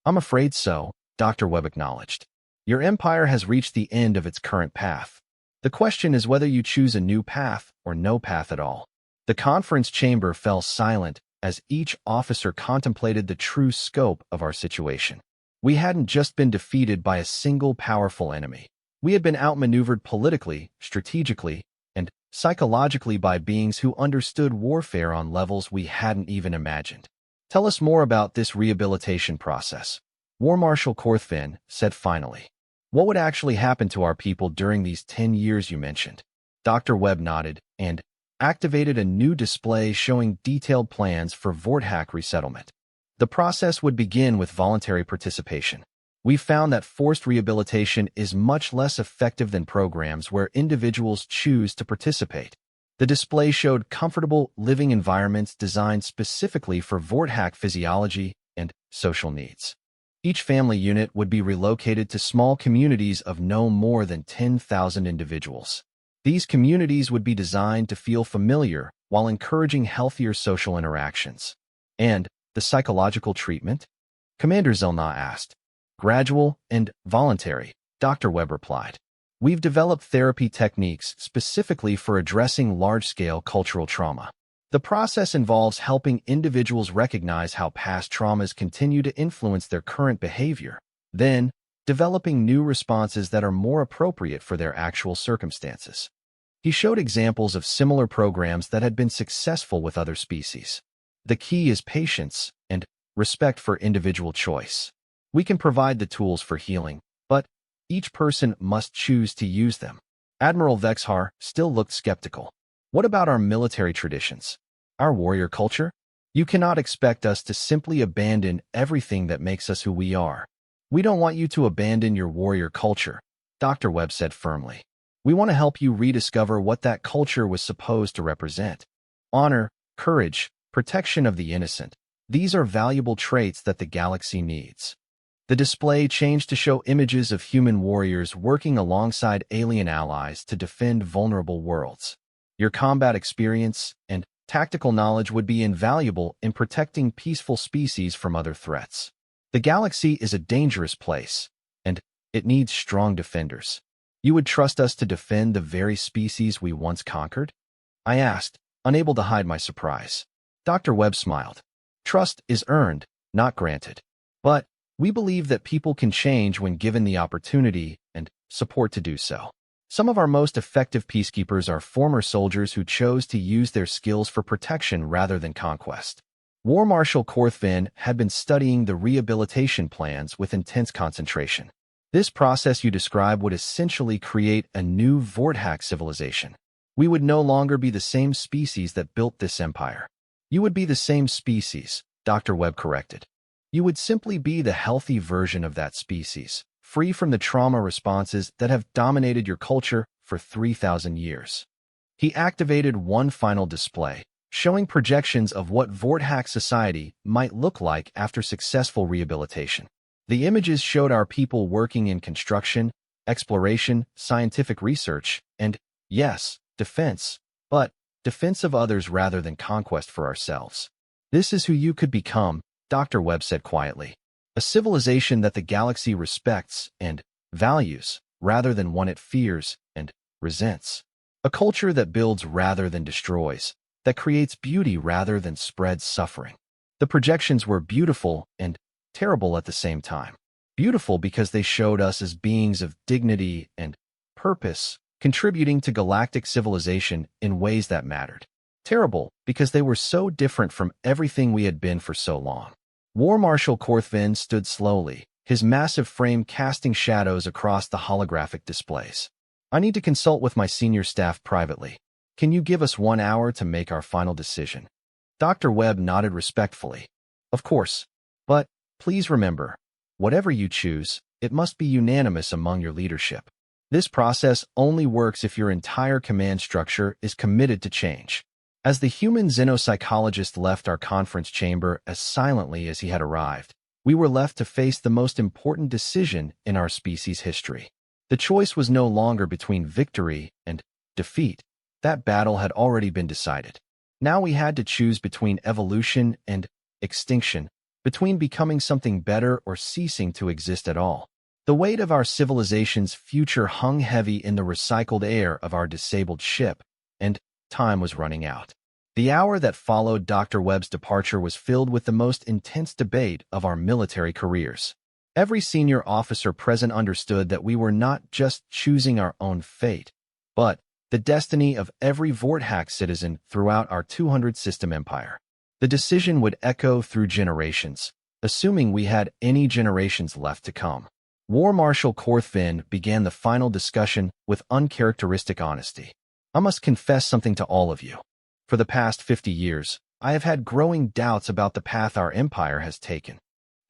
I'm afraid so, Dr. Webb acknowledged. Your empire has reached the end of its current path. The question is whether you choose a new path or no path at all. The conference chamber fell silent as each officer contemplated the true scope of our situation. We hadn't just been defeated by a single powerful enemy. We had been outmaneuvered politically, strategically, and psychologically by beings who understood warfare on levels we hadn't even imagined. Tell us more about this rehabilitation process, War Marshal Korthvin said finally. What would actually happen to our people during these 10 years you mentioned? Dr. Webb nodded and activated a new display showing detailed plans for Vorthak resettlement. The process would begin with voluntary participation. We found that forced rehabilitation is much less effective than programs where individuals choose to participate. The display showed comfortable living environments designed specifically for Vorthak physiology and social needs. Each family unit would be relocated to small communities of no more than 10,000 individuals. These communities would be designed to feel familiar while encouraging healthier social interactions. And the psychological treatment? Commander Zelna asked. Gradual and voluntary, Dr. Webb replied. We've developed therapy techniques specifically for addressing large-scale cultural trauma. The process involves helping individuals recognize how past traumas continue to influence their current behavior, then developing new responses that are more appropriate for their actual circumstances. He showed examples of similar programs that had been successful with other species. The key is patience and respect for individual choice. We can provide the tools for healing, but each person must choose to use them. Admiral Vexhar still looked skeptical. What about our military traditions? Our warrior culture? You cannot expect us to simply abandon everything that makes us who we are. We don't want you to abandon your warrior culture, Dr. Webb said firmly. We want to help you rediscover what that culture was supposed to represent. Honor, courage, protection of the innocent. These are valuable traits that the galaxy needs. The display changed to show images of human warriors working alongside alien allies to defend vulnerable worlds. Your combat experience and tactical knowledge would be invaluable in protecting peaceful species from other threats. The galaxy is a dangerous place, and it needs strong defenders. You would trust us to defend the very species we once conquered? I asked, unable to hide my surprise. Dr. Webb smiled. Trust is earned, not granted. But we believe that people can change when given the opportunity and support to do so. Some of our most effective peacekeepers are former soldiers who chose to use their skills for protection rather than conquest. War Marshal Korthvin had been studying the rehabilitation plans with intense concentration. This process you describe would essentially create a new Vorthack civilization. We would no longer be the same species that built this empire. You would be the same species, Dr. Webb corrected. You would simply be the healthy version of that species, free from the trauma responses that have dominated your culture for 3,000 years. He activated one final display, showing projections of what Vorthack society might look like after successful rehabilitation. The images showed our people working in construction, exploration, scientific research, and, yes, defense, but defense of others rather than conquest for ourselves. This is who you could become, Dr. Webb said quietly. A civilization that the galaxy respects and values rather than one it fears and resents. A culture that builds rather than destroys, that creates beauty rather than spreads suffering. The projections were beautiful and terrible at the same time. Beautiful because they showed us as beings of dignity and purpose, contributing to galactic civilization in ways that mattered. Terrible because they were so different from everything we had been for so long. War Marshal Korthvin stood slowly, his massive frame casting shadows across the holographic displays. I need to consult with my senior staff privately. Can you give us 1 hour to make our final decision? Dr. Webb nodded respectfully. Of course, but please remember, whatever you choose, it must be unanimous among your leadership. This process only works if your entire command structure is committed to change. As the human xenopsychologist left our conference chamber as silently as he had arrived, we were left to face the most important decision in our species' history. The choice was no longer between victory and defeat. That battle had already been decided. Now we had to choose between evolution and extinction, between becoming something better or ceasing to exist at all. The weight of our civilization's future hung heavy in the recycled air of our disabled ship, and time was running out. The hour that followed Dr. Webb's departure was filled with the most intense debate of our military careers. Every senior officer present understood that we were not just choosing our own fate, but the destiny of every Vorthack citizen throughout our 200-system empire. The decision would echo through generations, assuming we had any generations left to come. War Marshal Korthvin began the final discussion with uncharacteristic honesty. I must confess something to all of you. For the past 50 years, I have had growing doubts about the path our empire has taken.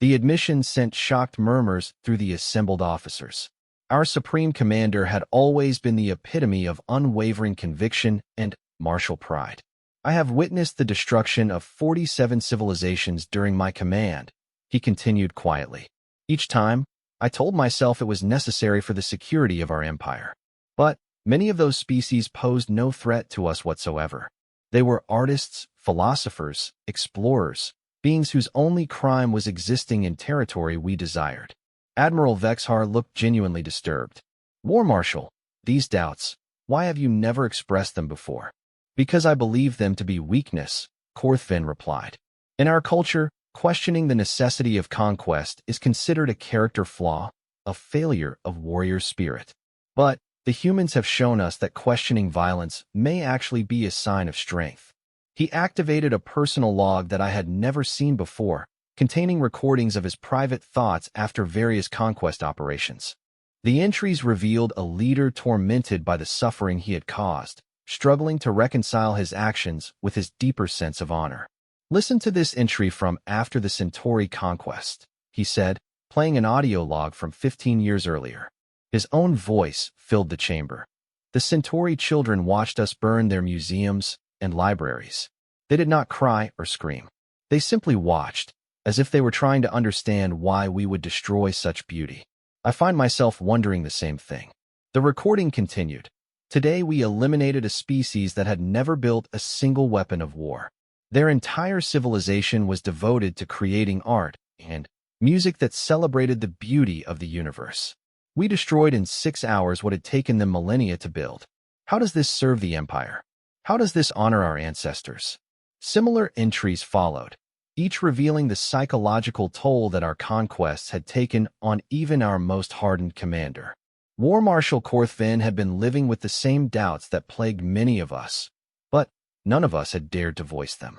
The admission sent shocked murmurs through the assembled officers. Our supreme commander had always been the epitome of unwavering conviction and martial pride. I have witnessed the destruction of 47 civilizations during my command, he continued quietly. Each time, I told myself it was necessary for the security of our empire. But many of those species posed no threat to us whatsoever. They were artists, philosophers, explorers, beings whose only crime was existing in territory we desired. Admiral Vexhar looked genuinely disturbed. War Marshal, these doubts, why have you never expressed them before? Because I believe them to be weakness, Korthvin replied. In our culture, questioning the necessity of conquest is considered a character flaw, a failure of warrior spirit. But the humans have shown us that questioning violence may actually be a sign of strength. He activated a personal log that I had never seen before, containing recordings of his private thoughts after various conquest operations. The entries revealed a leader tormented by the suffering he had caused, struggling to reconcile his actions with his deeper sense of honor. Listen to this entry from after the Centauri conquest, he said, playing an audio log from 15 years earlier. His own voice filled the chamber. The Centauri children watched us burn their museums and libraries. They did not cry or scream. They simply watched, as if they were trying to understand why we would destroy such beauty. I find myself wondering the same thing. The recording continued. Today we eliminated a species that had never built a single weapon of war. Their entire civilization was devoted to creating art and music that celebrated the beauty of the universe. We destroyed in 6 hours what had taken them millennia to build. How does this serve the Empire? How does this honor our ancestors? Similar entries followed, each revealing the psychological toll that our conquests had taken on even our most hardened commander. War Marshal Korthvin had been living with the same doubts that plagued many of us, but none of us had dared to voice them.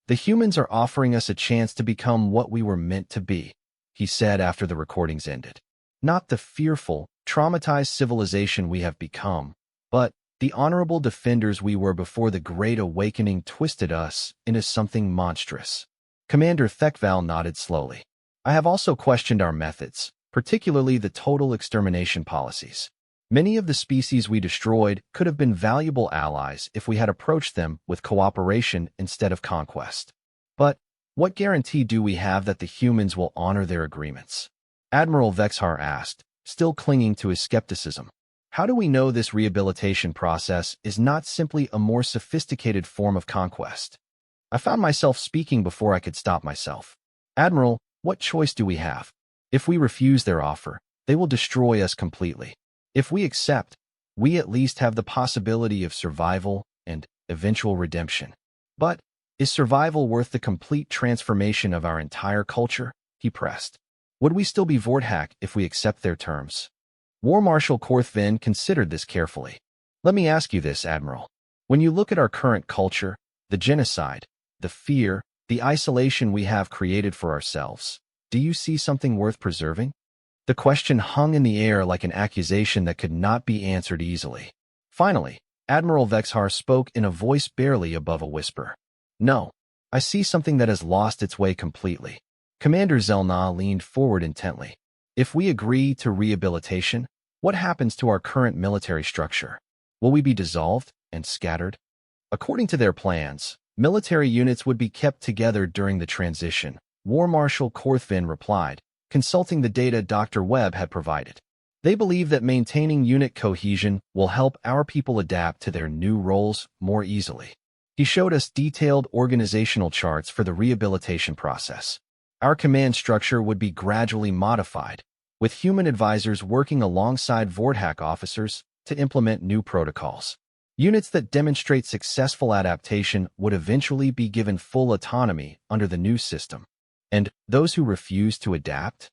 The humans are offering us a chance to become what we were meant to be, he said after the recordings ended. Not the fearful, traumatized civilization we have become, but the honorable defenders we were before the Great Awakening twisted us into something monstrous. Commander Thekval nodded slowly. I have also questioned our methods, particularly the total extermination policies. Many of the species we destroyed could have been valuable allies if we had approached them with cooperation instead of conquest. But what guarantee do we have that the humans will honor their agreements? Admiral Vexhar asked, still clinging to his skepticism. How do we know this rehabilitation process is not simply a more sophisticated form of conquest? I found myself speaking before I could stop myself. Admiral, what choice do we have? If we refuse their offer, they will destroy us completely. If we accept, we at least have the possibility of survival and eventual redemption. But is survival worth the complete transformation of our entire culture? He pressed. Would we still be Vorthak if we accept their terms? War Marshal Korthvin considered this carefully. Let me ask you this, Admiral. When you look at our current culture, the genocide, the fear, the isolation we have created for ourselves, do you see something worth preserving? The question hung in the air like an accusation that could not be answered easily. Finally, Admiral Vexhar spoke in a voice barely above a whisper. No, I see something that has lost its way completely. Commander Zelna leaned forward intently. If we agree to rehabilitation, what happens to our current military structure? Will we be dissolved and scattered? According to their plans, military units would be kept together during the transition, War Marshal Korthvin replied, consulting the data Dr. Webb had provided. They believe that maintaining unit cohesion will help our people adapt to their new roles more easily. He showed us detailed organizational charts for the rehabilitation process. Our command structure would be gradually modified, with human advisors working alongside Vorthak officers to implement new protocols. Units that demonstrate successful adaptation would eventually be given full autonomy under the new system. And those who refuse to adapt?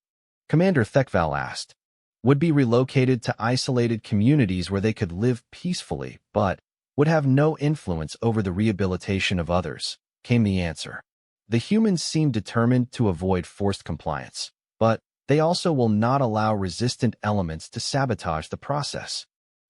Commander Thekval asked, would be relocated to isolated communities where they could live peacefully but would have no influence over the rehabilitation of others, came the answer. The humans seem determined to avoid forced compliance, but they also will not allow resistant elements to sabotage the process.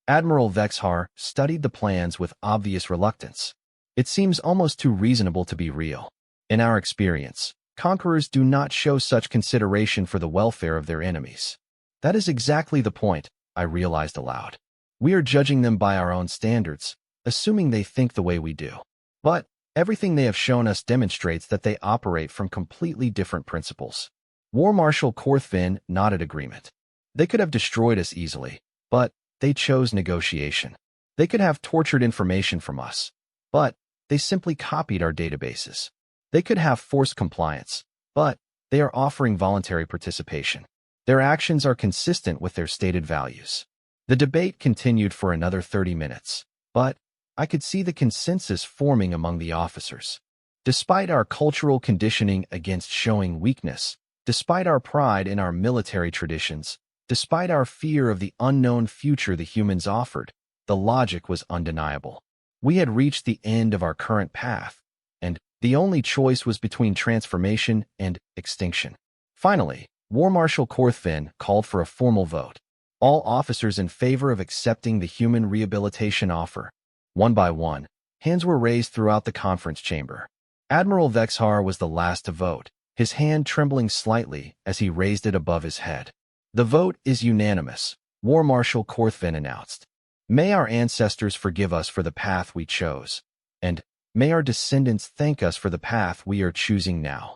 Admiral Vexhar studied the plans with obvious reluctance. It seems almost too reasonable to be real. In our experience, conquerors do not show such consideration for the welfare of their enemies. That is exactly the point, I realized aloud. We are judging them by our own standards, assuming they think the way we do. But everything they have shown us demonstrates that they operate from completely different principles. War Marshal Korthvin nodded agreement. They could have destroyed us easily, but they chose negotiation. They could have tortured information from us, but they simply copied our databases. They could have forced compliance, but they are offering voluntary participation. Their actions are consistent with their stated values. The debate continued for another 30 minutes, but I could see the consensus forming among the officers. Despite our cultural conditioning against showing weakness, despite our pride in our military traditions, despite our fear of the unknown future the humans offered, the logic was undeniable. We had reached the end of our current path, and the only choice was between transformation and extinction. Finally, War Marshal Korthvin called for a formal vote. All officers in favor of accepting the human rehabilitation offer. One by one, hands were raised throughout the conference chamber. Admiral Vexhar was the last to vote, his hand trembling slightly as he raised it above his head. The vote is unanimous, War Marshal Korthvin announced. May our ancestors forgive us for the path we chose, and may our descendants thank us for the path we are choosing now.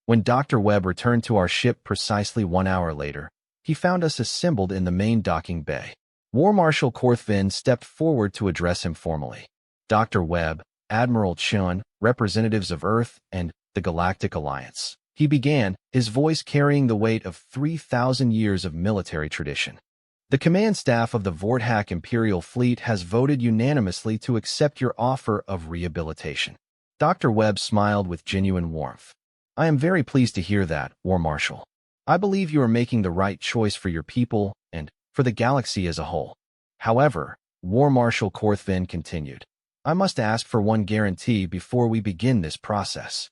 When Dr. Webb returned to our ship precisely 1 hour later, he found us assembled in the main docking bay. War Marshal Korthvin stepped forward to address him formally. Dr. Webb, Admiral Chun, representatives of Earth and the Galactic Alliance. He began, his voice carrying the weight of 3,000 years of military tradition. The command staff of the Vorthak Imperial Fleet has voted unanimously to accept your offer of rehabilitation. Dr. Webb smiled with genuine warmth. I am very pleased to hear that, War Marshal. I believe you are making the right choice for your people and for the galaxy as a whole. However, War Marshal Korthvin continued, I must ask for one guarantee before we begin this process.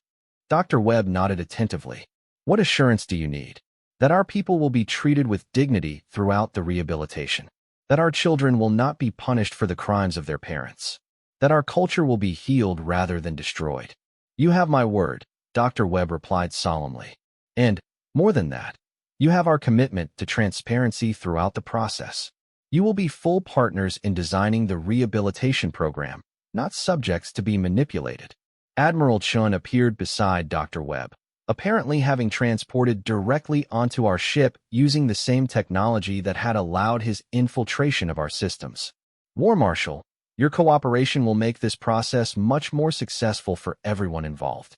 Dr. Webb nodded attentively. What assurance do you need? That our people will be treated with dignity throughout the rehabilitation. That our children will not be punished for the crimes of their parents. That our culture will be healed rather than destroyed. You have my word, Dr. Webb replied solemnly. And, more than that, you have our commitment to transparency throughout the process. You will be full partners in designing the rehabilitation program, not subjects to be manipulated. Admiral Chun appeared beside Dr. Webb, apparently having transported directly onto our ship using the same technology that had allowed his infiltration of our systems. War Marshal, your cooperation will make this process much more successful for everyone involved.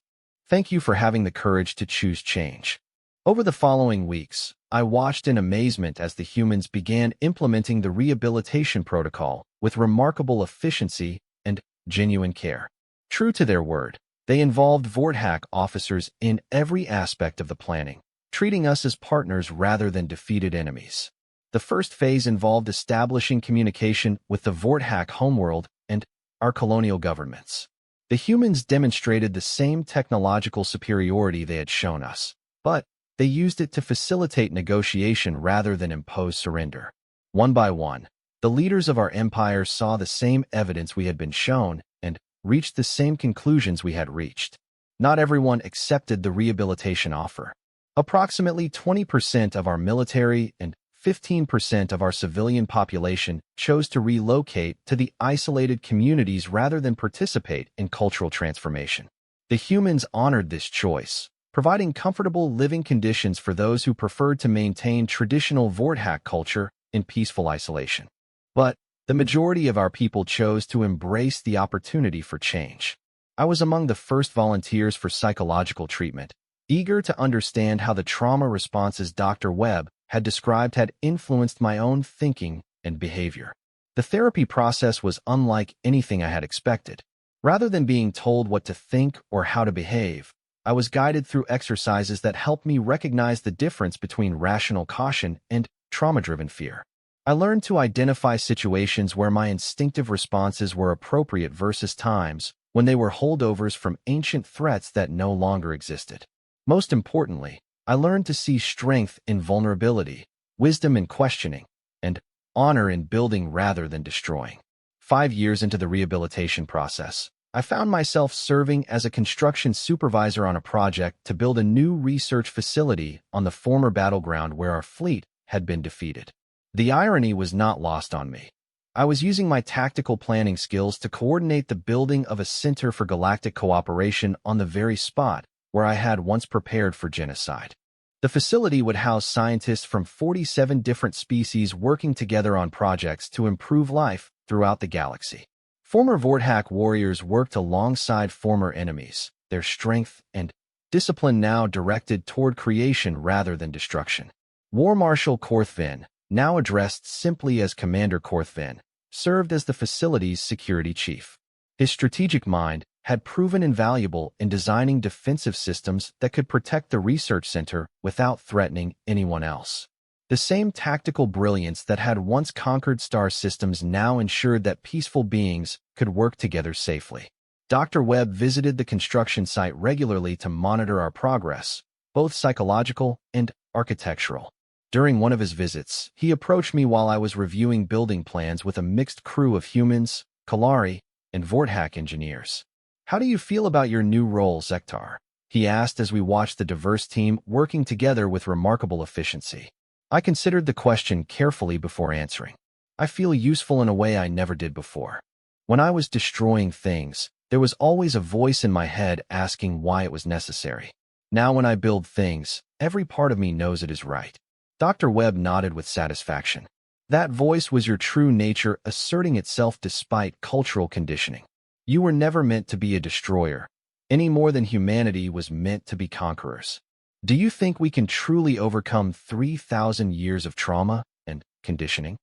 Thank you for having the courage to choose change. Over the following weeks, I watched in amazement as the humans began implementing the rehabilitation protocol with remarkable efficiency and genuine care. True to their word, they involved Vorthak officers in every aspect of the planning, treating us as partners rather than defeated enemies. The first phase involved establishing communication with the Vorthak homeworld and our colonial governments. The humans demonstrated the same technological superiority they had shown us, but they used it to facilitate negotiation rather than impose surrender. One by one, the leaders of our empire saw the same evidence we had been shown and reached the same conclusions we had reached. Not everyone accepted the rehabilitation offer. Approximately 20% of our military and 15% of our civilian population chose to relocate to the isolated communities rather than participate in cultural transformation. The humans honored this choice, providing comfortable living conditions for those who preferred to maintain traditional Vorthak culture in peaceful isolation. But the majority of our people chose to embrace the opportunity for change. I was among the first volunteers for psychological treatment, eager to understand how the trauma responses Dr. Webb had described had influenced my own thinking and behavior. The therapy process was unlike anything I had expected. Rather than being told what to think or how to behave, I was guided through exercises that helped me recognize the difference between rational caution and trauma-driven fear. I learned to identify situations where my instinctive responses were appropriate versus times when they were holdovers from ancient threats that no longer existed. Most importantly, I learned to see strength in vulnerability, wisdom in questioning, and honor in building rather than destroying. 5 years into the rehabilitation process, I found myself serving as a construction supervisor on a project to build a new research facility on the former battleground where our fleet had been defeated. The irony was not lost on me. I was using my tactical planning skills to coordinate the building of a center for galactic cooperation on the very spot where I had once prepared for genocide. The facility would house scientists from 47 different species working together on projects to improve life throughout the galaxy. Former Vorthak warriors worked alongside former enemies, their strength and discipline now directed toward creation rather than destruction. War Marshal Korthvin, now addressed simply as Commander Korthvin, served as the facility's security chief. His strategic mind had proven invaluable in designing defensive systems that could protect the research center without threatening anyone else. The same tactical brilliance that had once conquered star systems now ensured that peaceful beings could work together safely. Dr. Webb visited the construction site regularly to monitor our progress, both psychological and architectural. During one of his visits, he approached me while I was reviewing building plans with a mixed crew of humans, Kalari, and Vorthak engineers. How do you feel about your new role, Zektar? He asked as we watched the diverse team working together with remarkable efficiency. I considered the question carefully before answering. I feel useful in a way I never did before. When I was destroying things, there was always a voice in my head asking why it was necessary. Now when I build things, every part of me knows it is right. Dr. Webb nodded with satisfaction. That voice was your true nature asserting itself despite cultural conditioning. You were never meant to be a destroyer, any more than humanity was meant to be conquerors. Do you think we can truly overcome 3,000 years of trauma and conditioning?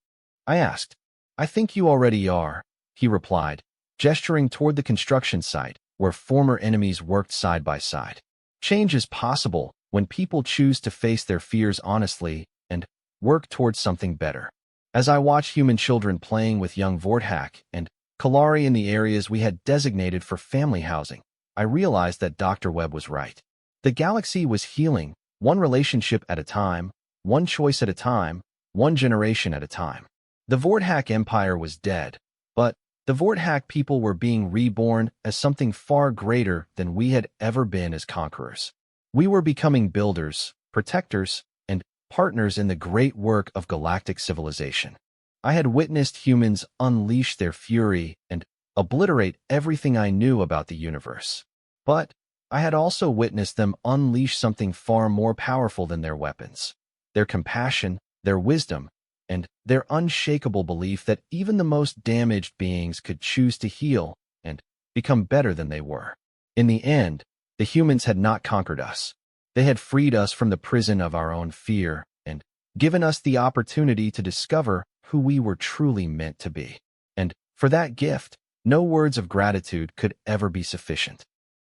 I asked. I think you already are, he replied, gesturing toward the construction site where former enemies worked side by side. Change is possible when people choose to face their fears honestly and work towards something better. As I watched human children playing with young Vorthak and Kalari in the areas we had designated for family housing, I realized that Dr. Webb was right. The galaxy was healing, one relationship at a time, one choice at a time, one generation at a time. The Vorthak Empire was dead, but the Vorthak people were being reborn as something far greater than we had ever been as conquerors. We were becoming builders, protectors, and partners in the great work of galactic civilization. I had witnessed humans unleash their fury and obliterate everything I knew about the universe. But I had also witnessed them unleash something far more powerful than their weapons. Their compassion, their wisdom, and their unshakable belief that even the most damaged beings could choose to heal and become better than they were. In the end, the humans had not conquered us. They had freed us from the prison of our own fear and given us the opportunity to discover who we were truly meant to be. And for that gift, no words of gratitude could ever be sufficient.